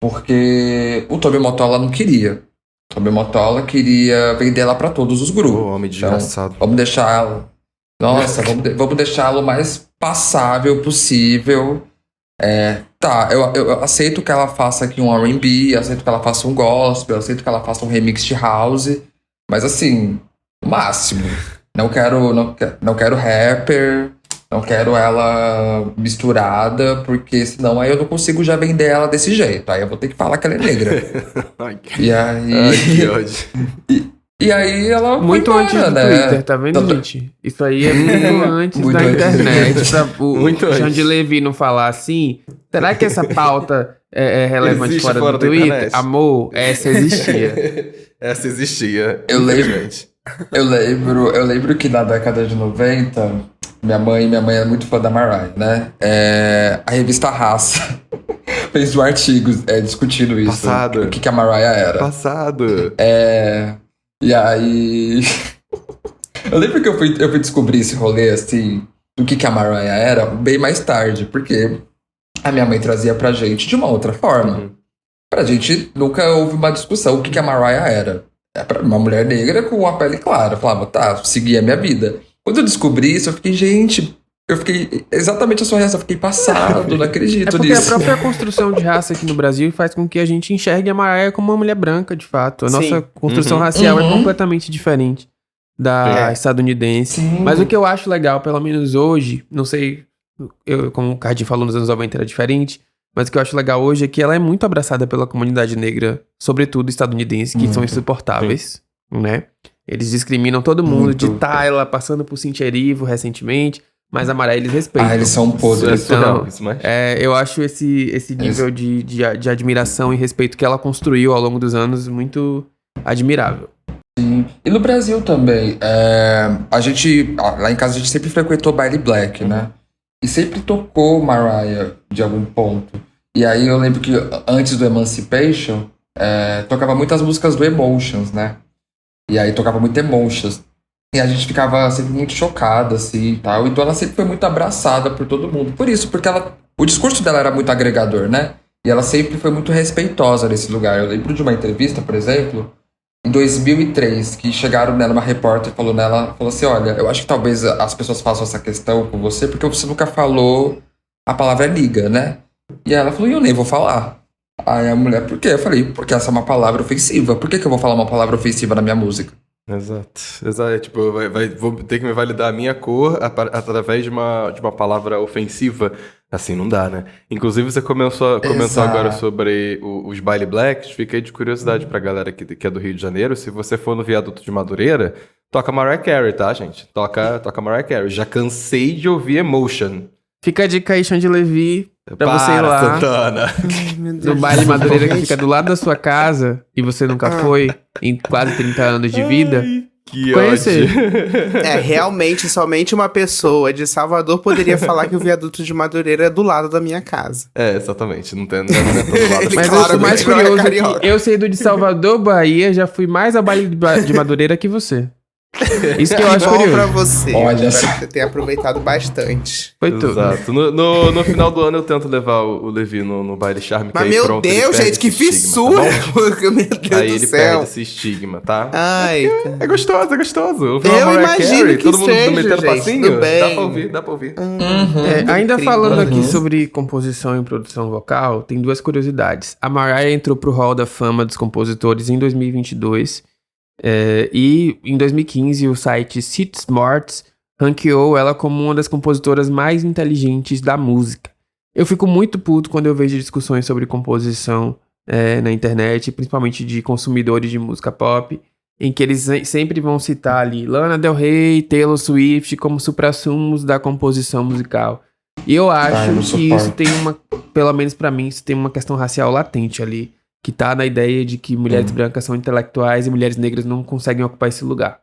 Porque o Tobey Motola não queria. O Tobey Motola queria vender ela pra todos os grupos. Homem desgraçado. Então, vamos deixar ela... Nossa, vamos deixá-lo o mais passável possível. Eu aceito que ela faça aqui um R&B, aceito que ela faça um gospel, aceito que ela faça um remix de house, mas assim, o máximo. Não quero rapper, não quero ela misturada, porque senão aí eu não consigo já vender ela desse jeito. Aí eu vou ter que falar que ela é negra. E aí... que ódio. E aí ela muito foi antes embora, do né? Twitter, tá vendo, gente? Isso aí é muito antes Muito da antes. internet. Pra o Muito antes. Xande Levi não falar assim, será que essa pauta é relevante Existe fora fora do da Twitter? internet? Amor, essa existia. Essa existia. Eu lembro. infelizmente. Eu lembro que na década de 90, minha mãe é muito fã da Mariah, né? A revista Raça fez um artigo discutindo isso. Passado. O que a Mariah era. Passado. E aí... eu lembro que eu fui descobrir esse rolê, assim, do que a Mariah era, bem mais tarde, porque a minha mãe trazia pra gente de uma outra forma. Pra gente nunca houve uma discussão o que a Mariah era. Uma mulher negra com uma pele clara. Eu falava, tá, segui a minha vida. Quando eu descobri isso, eu fiquei exatamente a sua reação. Eu fiquei passado, não acredito É porque nisso. a própria construção de raça aqui no Brasil faz com que a gente enxergue a Mariah como uma mulher branca, de fato. A nossa construção racial é completamente diferente da estadunidense. Sim. Mas o que eu acho legal, pelo menos hoje, não sei, como o Cardi falou nos anos 90 era diferente, mas o que eu acho legal hoje é que ela é muito abraçada pela comunidade negra, sobretudo estadunidense, que são insuportáveis, né? Eles discriminam todo mundo, Muito. de Tyla, passando por Cynthia Erivo recentemente, mas a Mariah eles respeitam. Eles são podres. Então, Isso, mas... eu acho esse nível de admiração e respeito que ela construiu ao longo dos anos muito admirável. E no Brasil também, lá em casa a gente sempre frequentou baile black, né? E sempre tocou Mariah de algum ponto. E aí eu lembro que antes do Emancipation, tocava muitas músicas do Emotions, né? E aí tocava muito Emotions. E a gente ficava sempre muito chocada, assim, e tal. Então ela sempre foi muito abraçada por todo mundo. Por isso, porque o discurso dela era muito agregador, né? E ela sempre foi muito respeitosa nesse lugar. Eu lembro de uma entrevista, por exemplo, em 2003, que chegaram nela, uma repórter falou assim, olha, eu acho que talvez as pessoas façam essa questão com você porque você nunca falou a palavra liga, né? E ela falou, eu nem vou falar. Aí a mulher, por quê? Eu falei, porque essa é uma palavra ofensiva. Por que eu vou falar uma palavra ofensiva na minha música? Exato. Tipo, vou ter que me validar a minha cor através de uma palavra ofensiva. Assim, não dá, né? Inclusive, você comentou agora sobre os baile blacks. Fica aí de curiosidade pra galera que é do Rio de Janeiro. Se você for no Viaduto de Madureira, toca Mariah Carey, tá, gente? Toca Mariah Carey. Já cansei de ouvir Emotion. Fica a dica aí, Xande Levi, pra você ir lá Santana. no baile Madureira que fica do lado da sua casa e você nunca foi em quase 30 anos de vida. Que Conhecer. ódio. Realmente, somente uma pessoa de Salvador poderia falar que o viaduto de Madureira é do lado da minha casa. Exatamente. Não tem todo lado. Mas Claro, o mais mas não é curioso é carioca. que eu sei do de Salvador, Bahia, já fui mais ao baile de Madureira que você. Isso que eu acho Bom pra curioso. você. Olha Espero só. que você tenha aproveitado bastante. Foi tudo. Exato. No final do ano eu tento levar o Levi no baile charme. Mas que aí meu pronto, ele Deus, perde gente, que esse estigma, tá fissura! bom? Meu Deus Aí do ele céu. perde esse estigma, tá? Ai, É gostoso, é gostoso. Eu Eu imagino que todo mundo seja, metendo gente, passinho. tudo bem. Dá pra ouvir. Ainda incrível. falando aqui sobre composição e produção vocal, tem duas curiosidades. A Mariah entrou pro Hall da Fama dos Compositores em 2022 e em 2015 o site City Smarts ranqueou ela como uma das compositoras mais inteligentes da música. Eu fico muito puto quando eu vejo discussões sobre composição na internet, principalmente de consumidores de música pop, em que eles sempre vão citar ali Lana Del Rey, Taylor Swift como suprassumos da composição musical. E eu acho eu não que suporto. isso tem pelo menos pra mim, isso tem uma questão racial latente ali, que tá na ideia de que mulheres brancas são intelectuais e mulheres negras não conseguem ocupar esse lugar.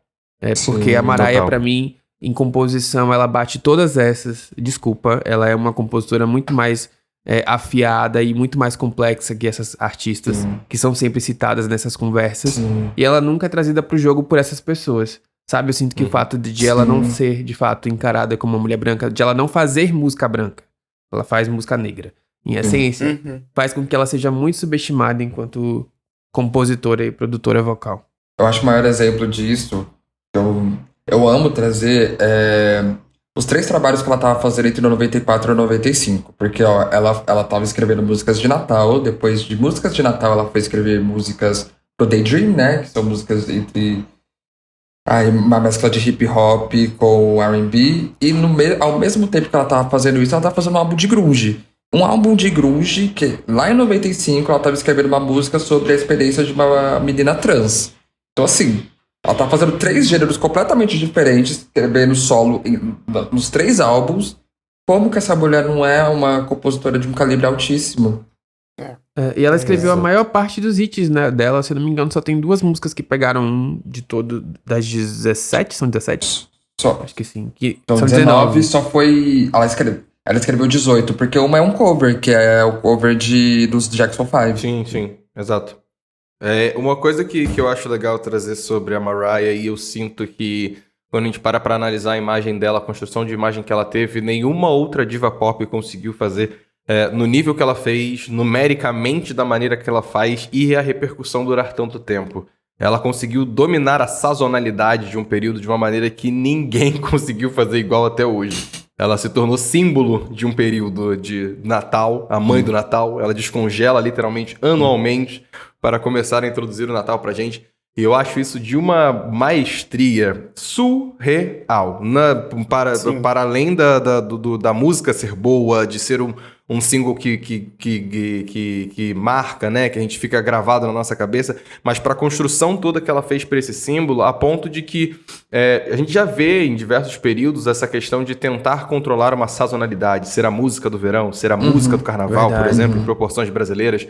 Porque Sim, a Mariah, total. pra mim, em composição, ela bate todas essas. Desculpa, ela é uma compositora muito mais afiada e muito mais complexa que essas artistas que são sempre citadas nessas conversas. Sim. E ela nunca é trazida pro jogo por essas pessoas. Sabe, eu sinto que o fato de ela não ser, de fato, encarada como uma mulher branca, de ela não fazer música branca, ela faz música negra. Em essência, faz com que ela seja muito subestimada enquanto compositora e produtora vocal. Eu acho o maior exemplo disso, eu amo trazer os 3 trabalhos que ela tava fazendo entre 94 e 95. Porque ó, ela tava escrevendo músicas de Natal, depois de músicas de Natal ela foi escrever músicas pro Daydream, né? Que são músicas entre uma mescla de hip hop com R&B. E ao mesmo tempo que ela tava fazendo isso, ela tava fazendo um álbum de grunge. Um álbum de grunge que lá em 95 ela tava escrevendo uma música sobre a experiência de uma menina trans. Então assim, ela tá fazendo 3 gêneros completamente diferentes, escrevendo solo nos 3 álbuns. Como que essa mulher não é uma compositora de um calibre altíssimo? E ela escreveu a maior parte dos hits, né, dela, se eu não me engano, só tem 2 músicas que pegaram das 17, são 17? Só, Acho que sim. Que então são 19 só foi... Ela escreveu 18, porque uma é um cover, que é o cover dos Jackson 5. Sim, exato. Uma coisa que eu acho legal trazer sobre a Mariah, e eu sinto que quando a gente para pra analisar a imagem dela, a construção de imagem que ela teve, nenhuma outra diva pop conseguiu fazer no nível que ela fez, numericamente da maneira que ela faz, e a repercussão durar tanto tempo. Ela conseguiu dominar a sazonalidade de um período de uma maneira que ninguém conseguiu fazer igual até hoje. Ela se tornou símbolo de um período de Natal, a mãe do Natal. Ela descongela literalmente anualmente para começar a introduzir o Natal pra gente. E eu acho isso de uma maestria surreal. Para além da música ser boa, de ser um single que marca, né? Que a gente fica gravado na nossa cabeça. Mas para a construção toda que ela fez para esse símbolo, a ponto de que a gente já vê em diversos períodos essa questão de tentar controlar uma sazonalidade. Ser a música do verão, ser a música do carnaval, verdade. por exemplo, em proporções brasileiras.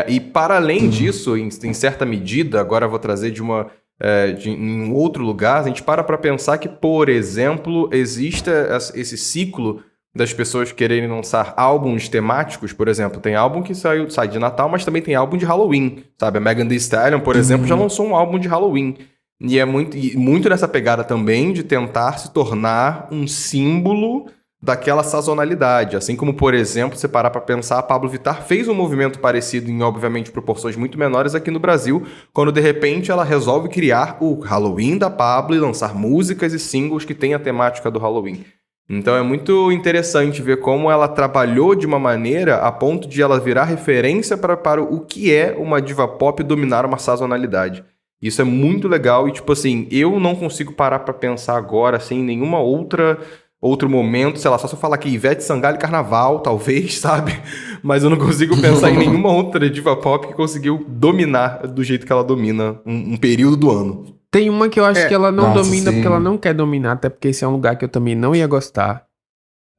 E para além disso, em certa medida, agora eu vou trazer de um outro lugar, a gente para pensar que, por exemplo, existe esse ciclo das pessoas quererem lançar álbuns temáticos. Por exemplo, tem álbum que sai de Natal, mas também tem álbum de Halloween, sabe? A Megan Thee Stallion, por exemplo, já lançou um álbum de Halloween. E é muito nessa pegada também de tentar se tornar um símbolo daquela sazonalidade. Assim como, por exemplo, você parar pra pensar, a Pablo Vittar fez um movimento parecido em, obviamente, proporções muito menores aqui no Brasil, quando, de repente, ela resolve criar o Halloween da Pablo e lançar músicas e singles que têm a temática do Halloween. Então é muito interessante ver como ela trabalhou de uma maneira a ponto de ela virar referência para o que é uma diva pop dominar uma sazonalidade. Isso é muito legal e, tipo assim, eu não consigo parar pra pensar agora, assim, em nenhuma outro momento, sei lá, só se eu falar que Ivete Sangalo e Carnaval, talvez, sabe? Mas eu não consigo pensar em nenhuma outra diva pop que conseguiu dominar do jeito que ela domina um período do ano. Tem uma que eu acho que ela não Nossa, domina sim. porque ela não quer dominar, até porque esse é um lugar que eu também não ia gostar.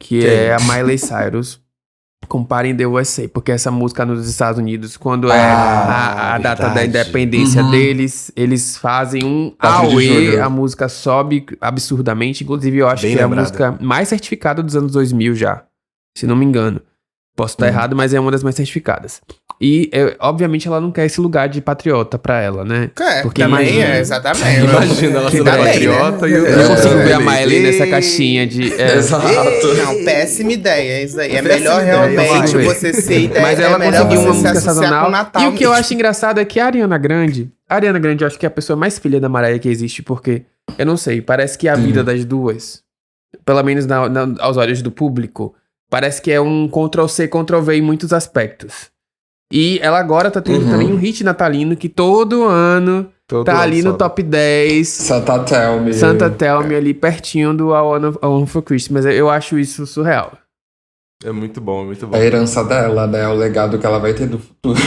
que é a Miley Cyrus. Comparem The USA, porque essa música nos Estados Unidos, quando é a data da independência deles, eles fazem um auê, a música sobe absurdamente, inclusive eu acho que é a música mais certificada dos anos 2000 já, se não me engano. Posso estar errado, mas é uma das mais certificadas. E, obviamente, ela não quer esse lugar de patriota pra ela, né? Porque também exatamente. Imagina ela sendo patriota e eu consigo ver a Miley nessa caixinha de... Exato. Não, péssima ideia isso aí. É melhor realmente você ser ideia. Mas ela conseguiu uma música sazonal. Natal e o que eu acho engraçado é que a Ariana Grande, eu acho que é a pessoa mais filha da Mariah que existe, porque, eu não sei, parece que a vida das duas, pelo menos aos olhos do público, parece que é um Ctrl-C, Ctrl-V em muitos aspectos. E ela agora tá tendo também um hit natalino que todo ano tá ali no top 10. Santa Tell Me ali pertinho do A One for Christmas. Eu acho isso surreal. É muito bom, é muito bom. A herança dela, né? O legado que ela vai ter do futuro.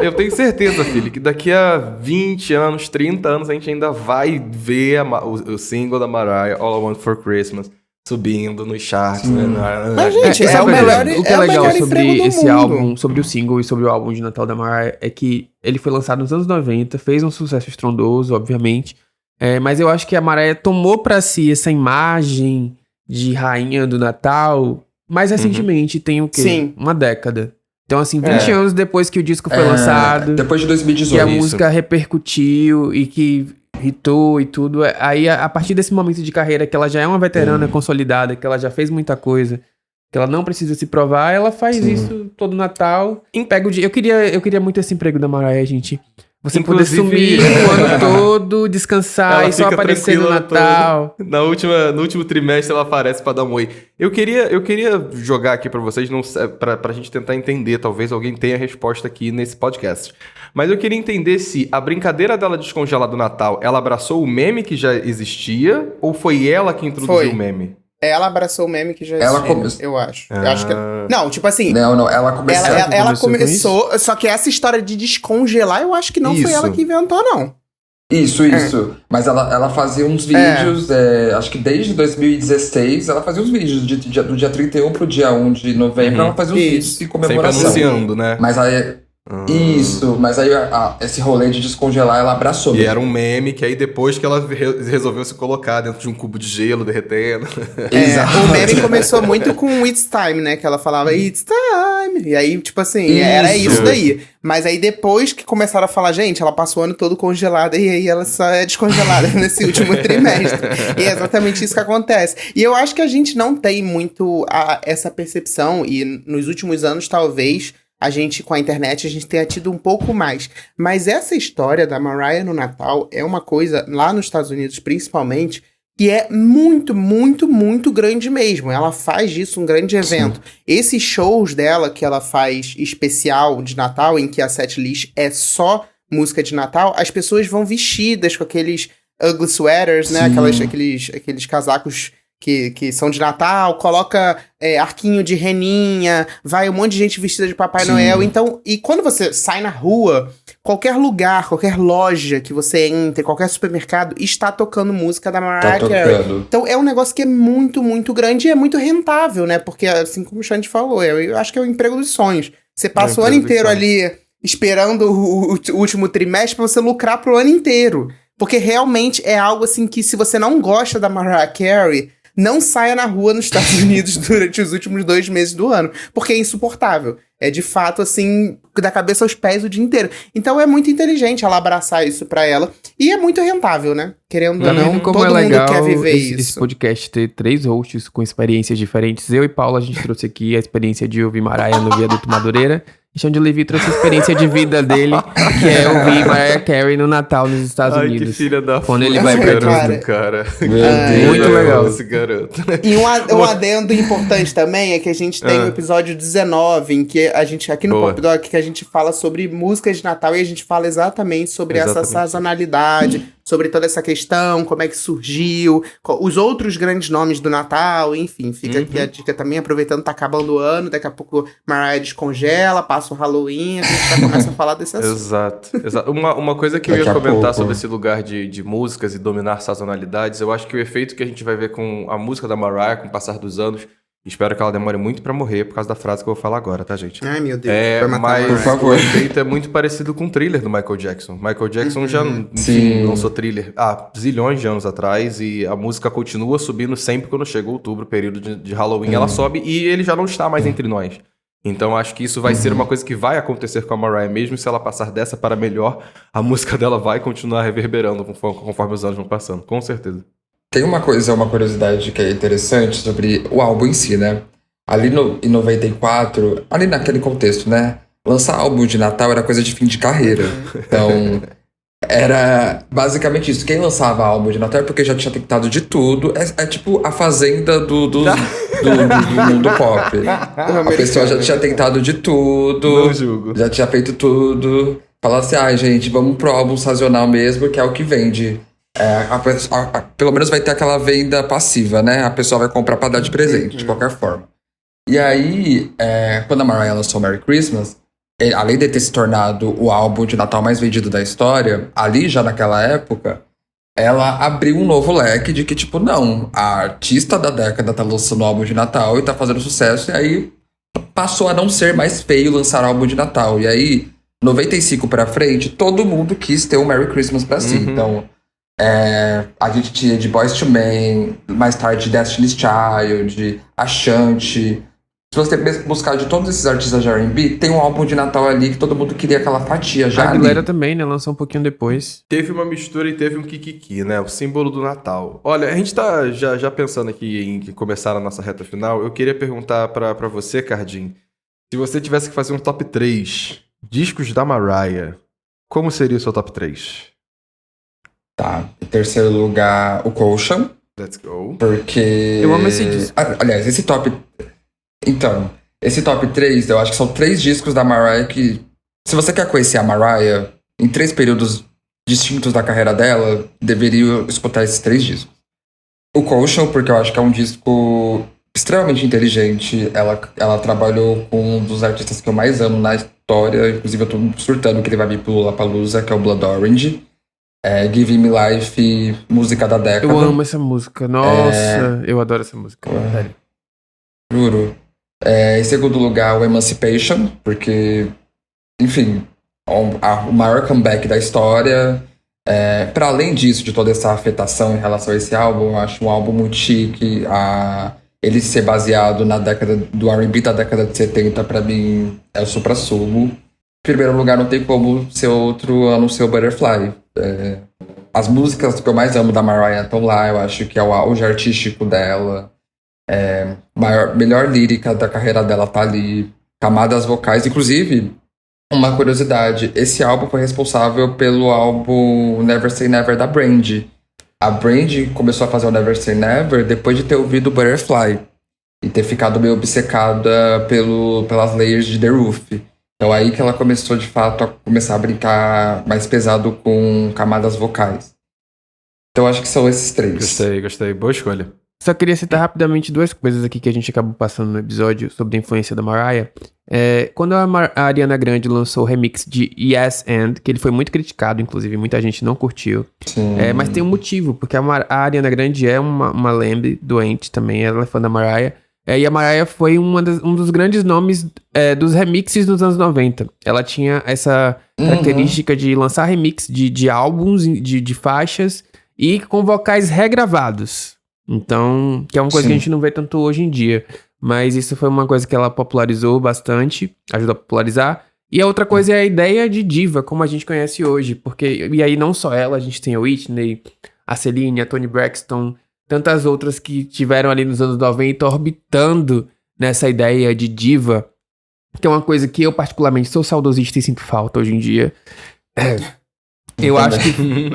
Eu tenho certeza, filho, que daqui a 20 anos, 30 anos, a gente ainda vai ver o single da Mariah, All I Want for Christmas, subindo nos charts, né? Mas, gente, o melhor, o que é legal sobre esse mundo. álbum, sobre o single e sobre o álbum de Natal da Mariah, é que ele foi lançado nos anos 90, fez um sucesso estrondoso, obviamente, mas eu acho que a Mariah tomou pra si essa imagem de rainha do Natal mais recentemente, tem o quê? Sim. Uma década. Então, assim, 20 anos depois que o disco foi lançado, depois de 2018. que a música repercutiu e que hitou e tudo. Aí, a partir desse momento de carreira, que ela já é uma veterana consolidada, que ela já fez muita coisa, que ela não precisa se provar, ela faz isso todo Natal. Eu queria muito esse emprego da Mariah, gente. Você poder sumir o ano todo, descansar e só aparecer no Natal. No último trimestre ela aparece pra dar um oi. Eu queria jogar aqui pra vocês, pra gente tentar entender, talvez alguém tenha a resposta aqui nesse podcast. Mas eu queria entender se a brincadeira dela descongelar do Natal, ela abraçou o meme que já existia ou foi ela que introduziu o meme? Ela abraçou o meme que já existia, eu acho. Eu acho que... Não, tipo assim... Não, ela começou... Ela começou, só que essa história de descongelar, eu acho que não foi ela que inventou, não. Isso. Mas ela fazia uns vídeos, acho que desde 2016, ela fazia uns vídeos do dia 31 pro dia 1 de novembro, ela fazia uns vídeos de comemoração. Sempre anunciando, né? Mas aí... Isso, mas aí esse rolê de descongelar ela abraçou. E era um meme que aí depois que ela resolveu se colocar dentro de um cubo de gelo derretendo. O meme começou muito com It's Time, né? Que ela falava It's Time. E aí, tipo assim, era isso daí. Mas aí depois que começaram a falar, gente, ela passou o ano todo congelada e aí ela só é descongelada nesse último trimestre. E é exatamente isso que acontece. E eu acho que a gente não tem muito essa percepção e nos últimos anos, talvez... A gente, com a internet, a gente tenha tido um pouco mais. Mas essa história da Mariah no Natal é uma coisa, lá nos Estados Unidos principalmente, que é muito, muito, muito grande mesmo. Ela faz disso um grande evento. Sim. Esses shows dela que ela faz especial de Natal, em que a setlist é só música de Natal, as pessoas vão vestidas com aqueles ugly sweaters, né? Aqueles casacos... Que são de Natal, coloca arquinho de reninha, vai um monte de gente vestida de Papai Noel. Então, e quando você sai na rua, qualquer lugar, qualquer loja que você entre, qualquer supermercado, está tocando música da Mariah Carey. Então é um negócio que é muito, muito grande e é muito rentável, né? Porque, assim como o Xande falou, eu acho que é o emprego dos sonhos. Você passa o ano inteiro ali esperando o último trimestre pra você lucrar pro ano inteiro. Porque realmente é algo assim que, se você não gosta da Mariah Carey, não saia na rua nos Estados Unidos durante os últimos 2 meses do ano, porque é insuportável. É de fato, assim, da cabeça aos pés o dia inteiro. Então é muito inteligente ela abraçar isso pra ela. E é muito rentável, né? Querendo ou não, como todo mundo quer viver isso. Esse podcast ter 3 hosts com experiências diferentes. Eu e Paula, a gente trouxe aqui a experiência de ouvir Mariah no Viaduto Madureira. E Xande Levi trouxe a experiência de vida dele, que é ouvir Mariah Carey no Natal nos Estados Unidos. Que filha da quando ele vai pra garoto, cara. Muito legal. Esse garoto. E um adendo importante também é que a gente tem o episódio 19, em que a gente, aqui no Pop Doc, que a gente fala sobre músicas de Natal e a gente fala exatamente sobre essa sazonalidade, sobre toda essa questão, como é que surgiu, os outros grandes nomes do Natal, enfim, fica aqui a dica também, aproveitando, tá acabando o ano, daqui a pouco Mariah descongela, passa o Halloween, a gente já começa a falar desse assunto. Exato. Uma coisa que eu ia comentar sobre esse lugar de músicas e dominar sazonalidades, eu acho que o efeito que a gente vai ver com a música da Mariah com o passar dos anos, Espero que ela demore muito pra morrer por causa da frase que eu vou falar agora, tá, gente? Ai, meu Deus. Vai matar Mas por favor. o efeito é muito parecido com o Thriller do Michael Jackson. Michael Jackson já, enfim, Sim. lançou Thriller há zilhões de anos atrás e a música continua subindo sempre quando chega outubro, período de Halloween, ela sobe e ele já não está mais entre nós. Então acho que isso vai ser uma coisa que vai acontecer com a Mariah, mesmo se ela passar dessa para melhor, a música dela vai continuar reverberando conforme os anos vão passando, com certeza. Tem uma curiosidade que é interessante sobre o álbum em si, né? Ali em 94, ali naquele contexto, né? Lançar álbum de Natal era coisa de fim de carreira. Então, era basicamente isso. Quem lançava álbum de Natal é porque já tinha tentado de tudo. É tipo a fazenda do mundo pop. A pessoa já tinha tentado de tudo. Não julgo. Já tinha feito tudo. Falava assim, gente, vamos pro álbum sazonal mesmo, que é o que vende. Pelo menos vai ter aquela venda passiva, né? A pessoa vai comprar pra dar de presente, de qualquer forma. E aí, quando a Mariah lançou Merry Christmas, além de ter se tornado o álbum de Natal mais vendido da história, ali já naquela época, ela abriu um novo leque de que, tipo, não, a artista da década tá lançando álbum de Natal e tá fazendo sucesso, e aí passou a não ser mais feio lançar álbum de Natal. E aí, 95 pra frente, todo mundo quis ter um Merry Christmas pra si. Então, a gente tinha de Boyz II Men, mais tarde Destiny's Child, Ashanti. Se você buscar de todos esses artistas de R&B, tem um álbum de Natal ali que todo mundo queria aquela fatia já A ali. Aguilera também, né? Lançou um pouquinho depois. Teve uma mistura e teve um kikiki, né? O símbolo do Natal. Olha, a gente tá já pensando aqui em começar a nossa reta final. Eu queria perguntar pra você, Cardim, se você tivesse que fazer um top 3 discos da Mariah, como seria o seu top 3? Tá, em terceiro lugar, o Caution. Let's go. Porque... Eu amo esse disco. Aliás, esse top 3, eu acho que são 3 discos da Mariah que... Se você quer conhecer a Mariah, em 3 períodos distintos da carreira dela, deveria escutar esses 3 discos. O Caution, porque eu acho que é um disco extremamente inteligente. Ela trabalhou com um dos artistas que eu mais amo na história. Inclusive, eu tô surtando que ele vai vir pro Lollapalooza, que é o Blood Orange. Give Me Life, música da década. Eu amo essa música. Nossa, eu adoro essa música. Sério. Juro. Em segundo lugar, o Emancipation, porque, enfim, o maior comeback da história. Para além disso, de toda essa afetação em relação a esse álbum, eu acho um álbum muito chique. Ele ser baseado na década do R&B da década de 70, pra mim, é o supra-sumo. Em primeiro lugar, não tem como ser outro a não ser o Butterfly. As músicas que eu mais amo da Mariah estão lá, eu acho que é o auge artístico dela. Melhor lírica da carreira dela tá ali. Camadas vocais. Inclusive, uma curiosidade, esse álbum foi responsável pelo álbum Never Say Never da Brandy. A Brandy começou a fazer o Never Say Never depois de ter ouvido Butterfly e ter ficado meio obcecada pelas layers de The Roof. Então aí que ela começou de fato a começar a brincar mais pesado com camadas vocais. Então acho que são esses 3. Gostei. Boa escolha. Só queria citar rapidamente 2 coisas aqui que a gente acabou passando no episódio sobre a influência da Mariah. Quando a Ariana Grande lançou o remix de Yes And, que ele foi muito criticado, inclusive muita gente não curtiu. Mas tem um motivo, porque a Ariana Grande é uma lambe doente também, ela é fã da Mariah. E a Mariah foi um dos grandes nomes dos remixes dos anos 90. Ela tinha essa característica de lançar remix de álbuns, de faixas, e com vocais regravados. Então, que é uma coisa que a gente não vê tanto hoje em dia. Mas isso foi uma coisa que ela popularizou bastante, ajudou a popularizar. E a outra coisa é a ideia de diva, como a gente conhece hoje. E aí não só ela, a gente tem a Whitney, a Celine, a Toni Braxton, tantas outras que tiveram ali nos anos 90 orbitando nessa ideia de diva, que é uma coisa que eu particularmente sou saudosista e sinto falta hoje em dia. Eu acho que,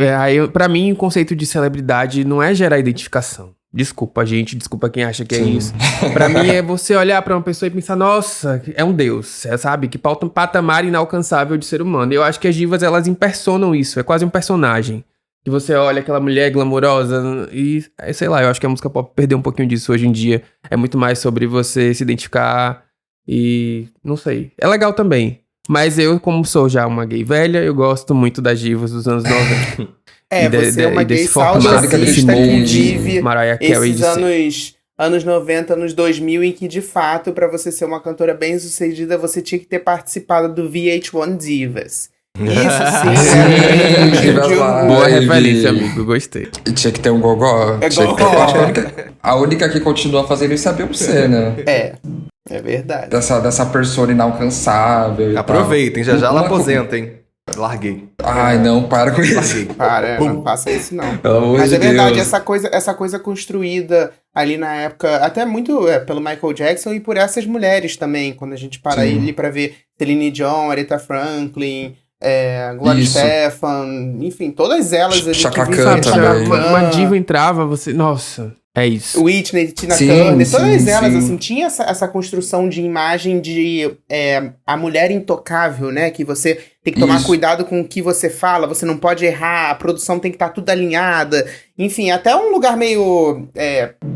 pra mim, o conceito de celebridade não é gerar identificação. Desculpa, gente, desculpa quem acha que é isso. Pra mim é você olhar pra uma pessoa e pensar, nossa, é um deus, sabe? Que falta um patamar inalcançável de ser humano. E eu acho que as divas, elas impersonam isso, é quase um personagem. Que você olha aquela mulher glamourosa e, sei lá, eu acho que a música pop perdeu um pouquinho disso hoje em dia. É muito mais sobre você se identificar e, não sei. É legal também, mas eu, como sou já uma gay velha, eu gosto muito das divas dos anos 90. Você é uma gay saudosista que vive Mariah Carey esses anos anos 90, anos 2000, em que, de fato, pra você ser uma cantora bem-sucedida, você tinha que ter participado do VH1 Divas. Isso sim, era Divas Live. Boa referência, amigo. Gostei. E tinha que ter um gogó. É Tinha que ter- gogó. acho que a única que continua fazendo isso é a Beyoncé, né? É verdade. Dessa persona inalcançável e Aproveitem, tal. já ela Uma- aposenta, hein? Larguei. Ai, não, para com isso. Larguei. Para, não faça isso não. Pelo amor Mas de é verdade, Deus. essa coisa construída ali na época, até muito pelo Michael Jackson e por essas mulheres também, quando a gente para Sim. ali pra ver Celine Dion, Aretha Franklin, Gloria Isso. Estefan, enfim, todas elas ali Chaka que Khan Sabe, também. uma diva entrava, você... Nossa, é isso. Whitney, Tina Sim, Turner, sim, todas elas, sim. assim, tinha essa construção de imagem de a mulher intocável, né? Que você tem que tomar Isso. cuidado com o que você fala, você não pode errar, a produção tem que estar tudo alinhada. Enfim, até um lugar meio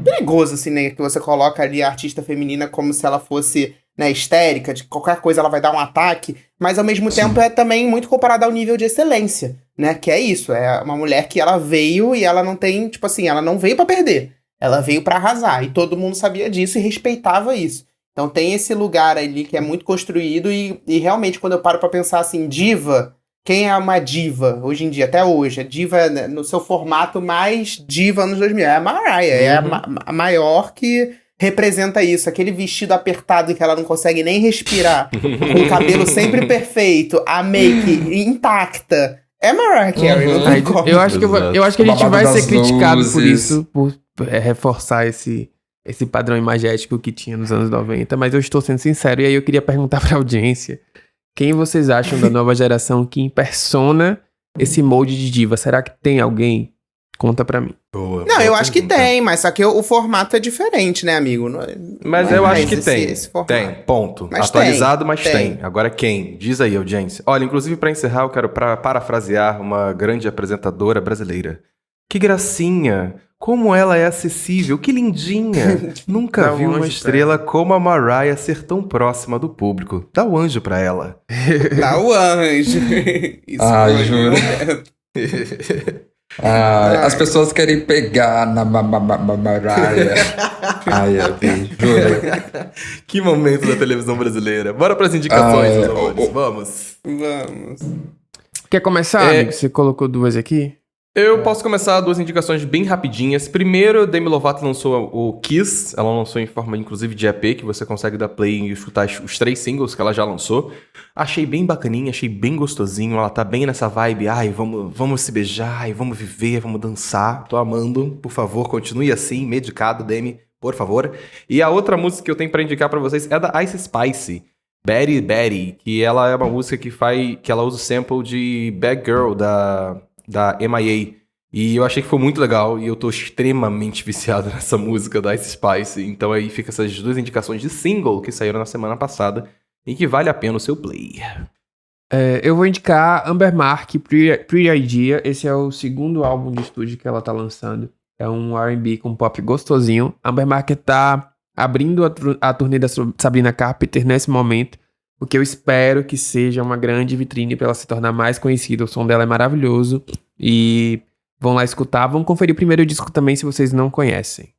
perigoso, assim, né? Que você coloca ali a artista feminina como se ela fosse, né, histérica, de qualquer coisa ela vai dar um ataque, mas ao mesmo tempo é também muito comparado ao nível de excelência, né? Que é isso, é uma mulher que ela veio e ela não tem, tipo assim, ela não veio pra perder. Ela veio pra arrasar, e todo mundo sabia disso e respeitava isso. Então tem esse lugar ali que é muito construído e realmente quando eu paro pra pensar assim, diva, quem é uma diva hoje em dia, até hoje? A diva, né, no seu formato mais diva anos 2000, é a Mariah, é a maior que representa isso. Aquele vestido apertado que ela não consegue nem respirar, com o cabelo sempre perfeito, a make intacta. É Mariah Carey, não tem Aí, como. eu acho que a gente Babado vai ser das criticado por luzes. isso, por reforçar esse padrão imagético que tinha nos anos 90, mas eu estou sendo sincero, e aí eu queria perguntar pra audiência, quem vocês acham da nova geração que impersona esse molde de diva? Será que tem alguém? Conta pra mim. Boa, Não, boa eu acho que pergunta. tem, mas só que o formato é diferente, né, amigo? Mas Não é eu acho mais que esse- tem. esse formato. Tem, ponto. Mas Atualizado, mas tem. tem. Agora quem? Diz aí, audiência. Olha, inclusive pra encerrar, eu quero parafrasear uma grande apresentadora brasileira. Que gracinha! Como ela é acessível, que lindinha! Nunca Dá um vi uma anjo pra estrela como a Mariah ser tão próxima do público. Dá o anjo pra ela. Tá o anjo. Isso Ai, foi juro. As pessoas querem pegar na Mariah. Ai, juro. Que momento da televisão brasileira. Bora pras indicações, Ah, meus amores. Vamos. Vamos. Quer começar, amigo? Você colocou duas aqui? Eu posso começar duas indicações bem rapidinhas. Primeiro, Demi Lovato lançou o Kiss. Ela lançou em forma, inclusive, de EP, que você consegue dar play e escutar os 3 singles que ela já lançou. Achei bem bacaninha, achei bem gostosinho. Ela tá bem nessa vibe. Ai, vamos se beijar, ai, vamos viver, vamos dançar. Tô amando. Por favor, continue assim, medicado, Demi, por favor. E a outra música que eu tenho pra indicar pra vocês é da Ice Spice. Betty Betty, que ela é uma música que ela usa o sample de Bad Girl, da MIA. E eu achei que foi muito legal e eu tô extremamente viciado nessa música da Ice Spice. Então aí fica essas duas indicações de single que saíram na semana passada e que vale a pena o seu play. Eu vou indicar Amber Mark, Pretty Idea. Esse é o segundo álbum de estúdio que ela tá lançando. É um R&B com pop gostosinho. Amber Mark tá abrindo a turnê da Sabrina Carpenter nesse momento, o que eu espero que seja uma grande vitrine para ela se tornar mais conhecida. O som dela é maravilhoso e vão lá escutar. Vão conferir o primeiro disco também se vocês não conhecem.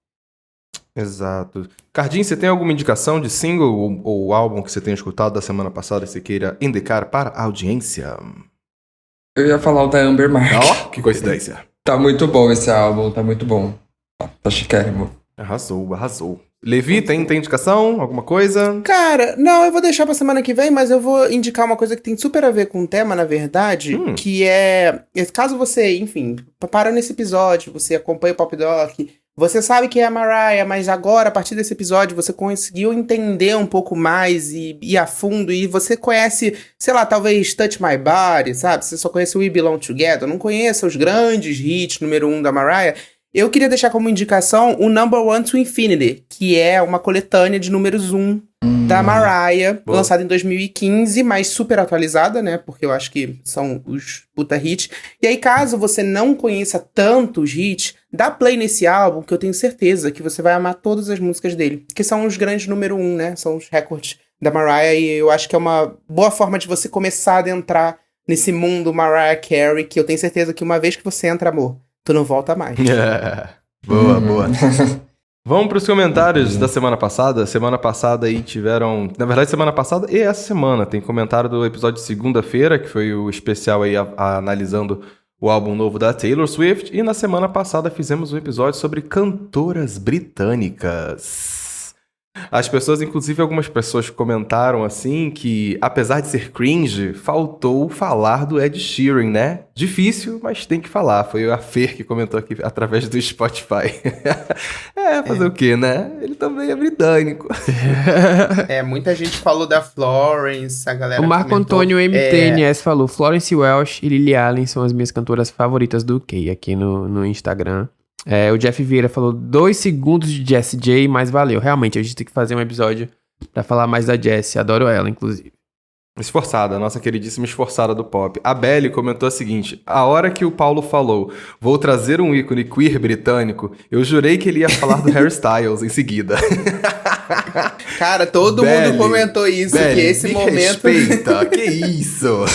Exato. Cardinho, você tem alguma indicação de single ou álbum que você tenha escutado da semana passada e você queira indicar para a audiência? Eu ia falar o da Amber Mark. Ó, que coincidência. Tá muito bom esse álbum, tá muito bom. Tá chiquérrimo. Arrasou, arrasou. Levi, tem indicação? Alguma coisa? Cara, não, eu vou deixar pra semana que vem, mas eu vou indicar uma coisa que tem super a ver com o tema, na verdade, que é... Caso você, enfim, parou nesse episódio, você acompanha o Pop Doc, você sabe que é a Mariah, mas agora, a partir desse episódio, você conseguiu entender um pouco mais e ir a fundo, e você conhece, sei lá, talvez Touch My Body, sabe? Você só conhece We Belong Together, não conheça os grandes hits número 1 da Mariah. Eu queria deixar como indicação o Number One to Infinity, que é uma coletânea de números 1 da Mariah, Boa. lançada em 2015, mas super atualizada, né? Porque eu acho que são os puta hits. E aí, caso você não conheça tantos hits, dá play nesse álbum, que eu tenho certeza que você vai amar todas as músicas dele. Que são os grandes número 1, né? São os recordes da Mariah, e eu acho que é uma boa forma de você começar a adentrar nesse mundo Mariah Carey, que eu tenho certeza que uma vez que você entra, amor, tu não volta mais. Boa, boa. Vamos para os comentários da semana passada. Semana passada aí tiveram... Na verdade, semana passada e essa semana. Tem comentário do episódio de segunda-feira, que foi o especial aí analisando o álbum novo da Taylor Swift. E na semana passada fizemos um episódio sobre cantoras britânicas. As pessoas, inclusive algumas pessoas comentaram assim que, apesar de ser cringe, faltou falar do Ed Sheeran, né? Difícil, mas tem que falar. Foi a Fer que comentou aqui através do Spotify. Fazer o quê, né? Ele também é britânico. Muita gente falou da Florence, a galera O Marco comentou. Antônio MTNS falou: Florence Welch e Lily Allen são as minhas cantoras favoritas do UK aqui no Instagram. O Jeff Vieira falou 2 segundos de Jessie J, mas valeu. Realmente, a gente tem que fazer um episódio pra falar mais da Jessie. Adoro ela, inclusive. Esforçada, nossa queridíssima esforçada do pop. A Belly comentou a seguinte: a hora que o Paulo falou, vou trazer um ícone queer britânico, eu jurei que ele ia falar do Harry Styles em seguida. Cara, todo mundo comentou isso, Belly, que esse me momento... respeita, que isso?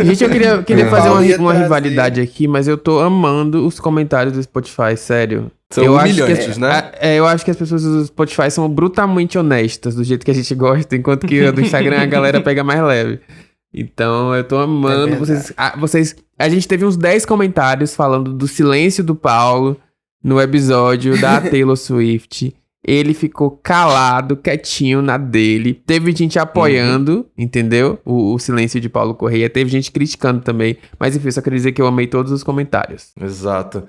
Gente, eu queria fazer Paulo ia uma trazer. rivalidade aqui, mas eu tô amando os comentários do Spotify, sério. São eu humilhantes, acho que, né? Eu acho que as pessoas do Spotify são brutalmente honestas, do jeito que a gente gosta, enquanto que a do Instagram a galera pega mais leve. Então, eu tô amando vocês. A gente teve uns 10 comentários falando do silêncio do Paulo no episódio da Taylor Swift. Ele ficou calado, quietinho na dele. Teve gente apoiando, entendeu? O silêncio de Paulo Correia. Teve gente criticando também. Mas enfim, só queria dizer que eu amei todos os comentários. Exato.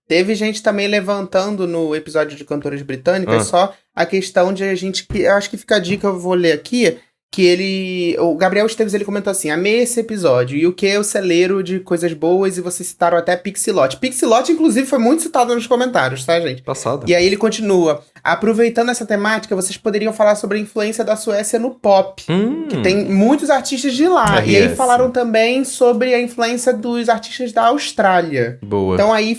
Teve gente também levantando no episódio de cantoras britânicas só a questão de a gente... Eu acho que fica a dica, eu vou ler aqui, que ele... O Gabriel Esteves, ele comentou assim: amei esse episódio, e o que é o celeiro de coisas boas, e vocês citaram até Pixie-Lott. Pixie-Lott, inclusive, foi muito citado nos comentários, tá, gente? Passada. E aí ele continua: aproveitando essa temática, vocês poderiam falar sobre a influência da Suécia no pop, que tem muitos artistas de lá. E aí falaram também sobre a influência dos artistas da Austrália. Boa. Então aí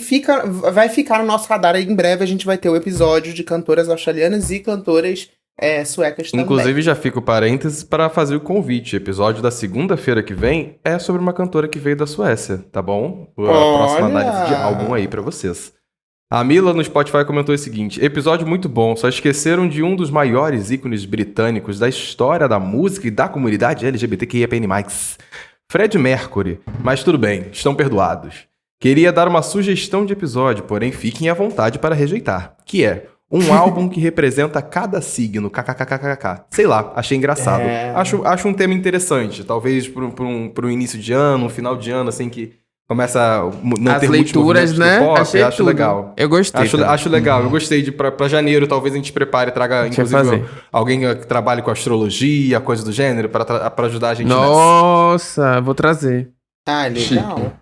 vai ficar no nosso radar, aí em breve a gente vai ter o episódio de cantoras australianas e cantoras suecas também. Inclusive, já fica o parênteses para fazer o convite. O episódio da segunda-feira que vem é sobre uma cantora que veio da Suécia, tá bom? A próxima análise de álbum aí pra vocês. A Mila no Spotify comentou o seguinte: episódio muito bom, só esqueceram de um dos maiores ícones britânicos da história da música e da comunidade LGBTQIAPN+. Fred Mercury. Mas tudo bem, estão perdoados. Queria dar uma sugestão de episódio, porém fiquem à vontade para rejeitar, que é um álbum que representa cada signo, kkkkkk. Sei lá, achei engraçado. Acho um tema interessante, talvez para um início de ano, um final de ano, assim, que começa a não ter muitos leituras, né? Pop, Achei acho tudo. Legal. Eu gostei. Acho legal. Eu gostei de pra janeiro, talvez a gente prepare e traga, inclusive, alguém que trabalhe com astrologia, coisa do gênero, pra ajudar a gente nessa. Nossa, vou trazer. Ah, legal.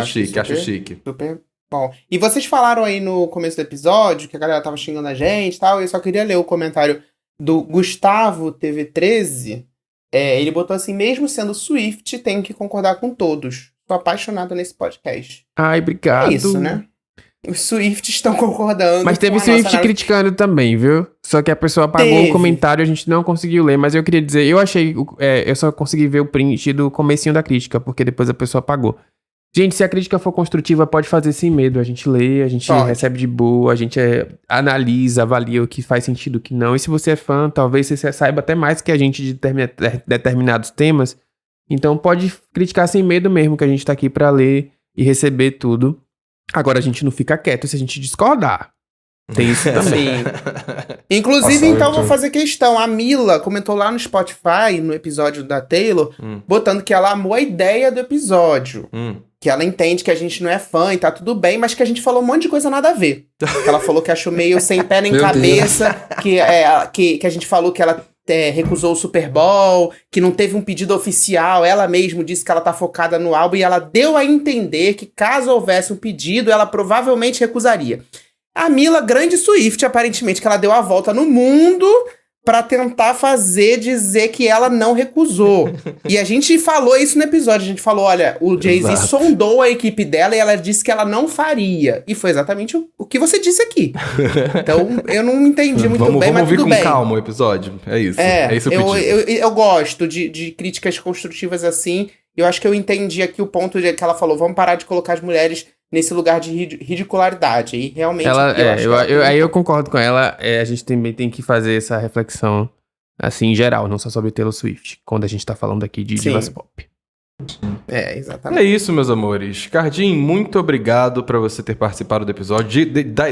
Chique. Acho chique. Super bom. E vocês falaram aí no começo do episódio que a galera tava xingando a gente e tal, e eu só queria ler o comentário do Gustavo TV13. Ele botou assim: mesmo sendo Swift, tenho que concordar com todos. Tô apaixonado nesse podcast. Ai, obrigado. É isso, né? Os Swifts estão concordando. Mas teve com a Swift nossa criticando também, viu? Só que a pessoa apagou o comentário, a gente não conseguiu ler. Mas eu queria dizer, eu só consegui ver o print do comecinho da crítica, porque depois a pessoa apagou. Gente, se a crítica for construtiva, pode fazer sem medo. A gente lê, a gente recebe de boa, a gente analisa, avalia o que faz sentido, o que não. E se você é fã, talvez você saiba até mais que a gente de determinados temas. Então pode criticar sem medo mesmo, que a gente tá aqui pra ler e receber tudo. Agora a gente não fica quieto se a gente discordar. Tem isso também. Sim. Inclusive, então, vou fazer questão. A Mila comentou lá no Spotify, no episódio da Taylor, botando que ela amou a ideia do episódio. Que ela entende que a gente não é fã e tá tudo bem, mas que a gente falou um monte de coisa nada a ver. Que ela falou que achou meio sem pé nem cabeça, que a gente falou que ela recusou o Super Bowl, que não teve um pedido oficial. Ela mesma disse que ela tá focada no álbum e ela deu a entender que caso houvesse um pedido, ela provavelmente recusaria. A Mila, grande Swift, aparentemente, que ela deu a volta no mundo pra tentar dizer que ela não recusou. E a gente falou isso no episódio. A gente falou, olha, o Jay-Z sondou a equipe dela e ela disse que ela não faria. E foi exatamente o que você disse aqui. Então, eu não entendi muito bem, mas tudo bem. Vamos ouvir com calma o episódio. É isso. É isso eu gosto de críticas construtivas assim. Eu acho que eu entendi aqui o ponto que ela falou, vamos parar de colocar as mulheres nesse lugar de ridicularidade. E realmente Ela, acho eu concordo com ela. A gente também tem que fazer essa reflexão, assim, em geral, não só sobre Taylor Swift, quando a gente tá falando aqui de divas pop. Exatamente. É isso, meus amores. Cardim, muito obrigado por você ter participado do episódio.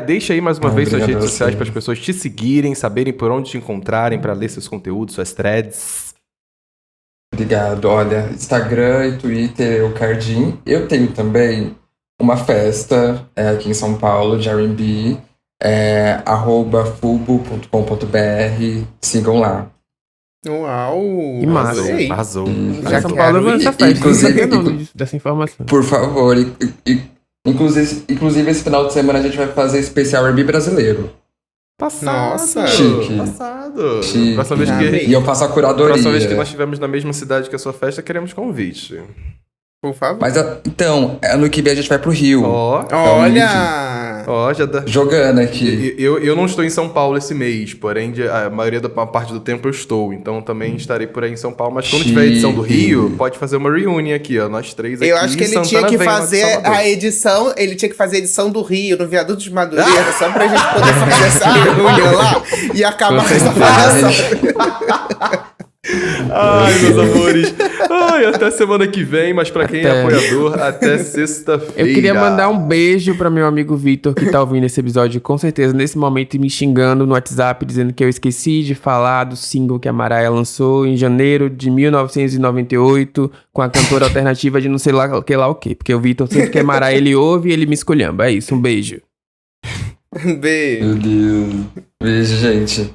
Deixa aí mais uma vez suas redes sociais para as pessoas te seguirem, saberem por onde te encontrarem para ler seus conteúdos, suas threads. Obrigado. Olha, Instagram e Twitter, o Cardim. Eu tenho também uma festa aqui em São Paulo de R&B, @fubo.com.br. Sigam lá. Uau! Que massa. Arrasou. Já São Paulo quero essa ir. festa, não sabia não dessa informação. Por favor. Inclusive, esse final de semana a gente vai fazer especial R&B brasileiro. Nossa! Chique. Passado. Chique. Próxima vez que... E eu faço a curadoria. Próxima vez que nós estivermos na mesma cidade que a sua festa, queremos convite. Por favor. Mas, então, ano que vem a gente vai pro Rio. Olha! Ó, já dá... Jogando aqui. Eu não estou em São Paulo esse mês, porém a maioria da parte do tempo eu estou, então também estarei por aí em São Paulo. Mas quando tiver a edição do Rio, pode fazer uma reunião aqui, ó, nós três aqui. Eu acho que ele tinha que fazer a edição, do Rio, no Viaduto de Madureira, só pra gente poder fazer essa reunião lá e acabar com essa palhaçada. Ai, meus amores. Ai, até semana que vem, mas pra quem é apoiador, até sexta-feira. Eu queria mandar um beijo pra meu amigo Vitor, que tá ouvindo esse episódio, com certeza, nesse momento, me xingando no WhatsApp, dizendo que eu esqueci de falar do single que a Mariah lançou em janeiro de 1998, com a cantora alternativa de não sei lá o que. Porque o Vitor, sempre que é Mariah, ele ouve e ele me esculhamba. É isso, um beijo. Beijo. Meu Deus. Beijo, gente.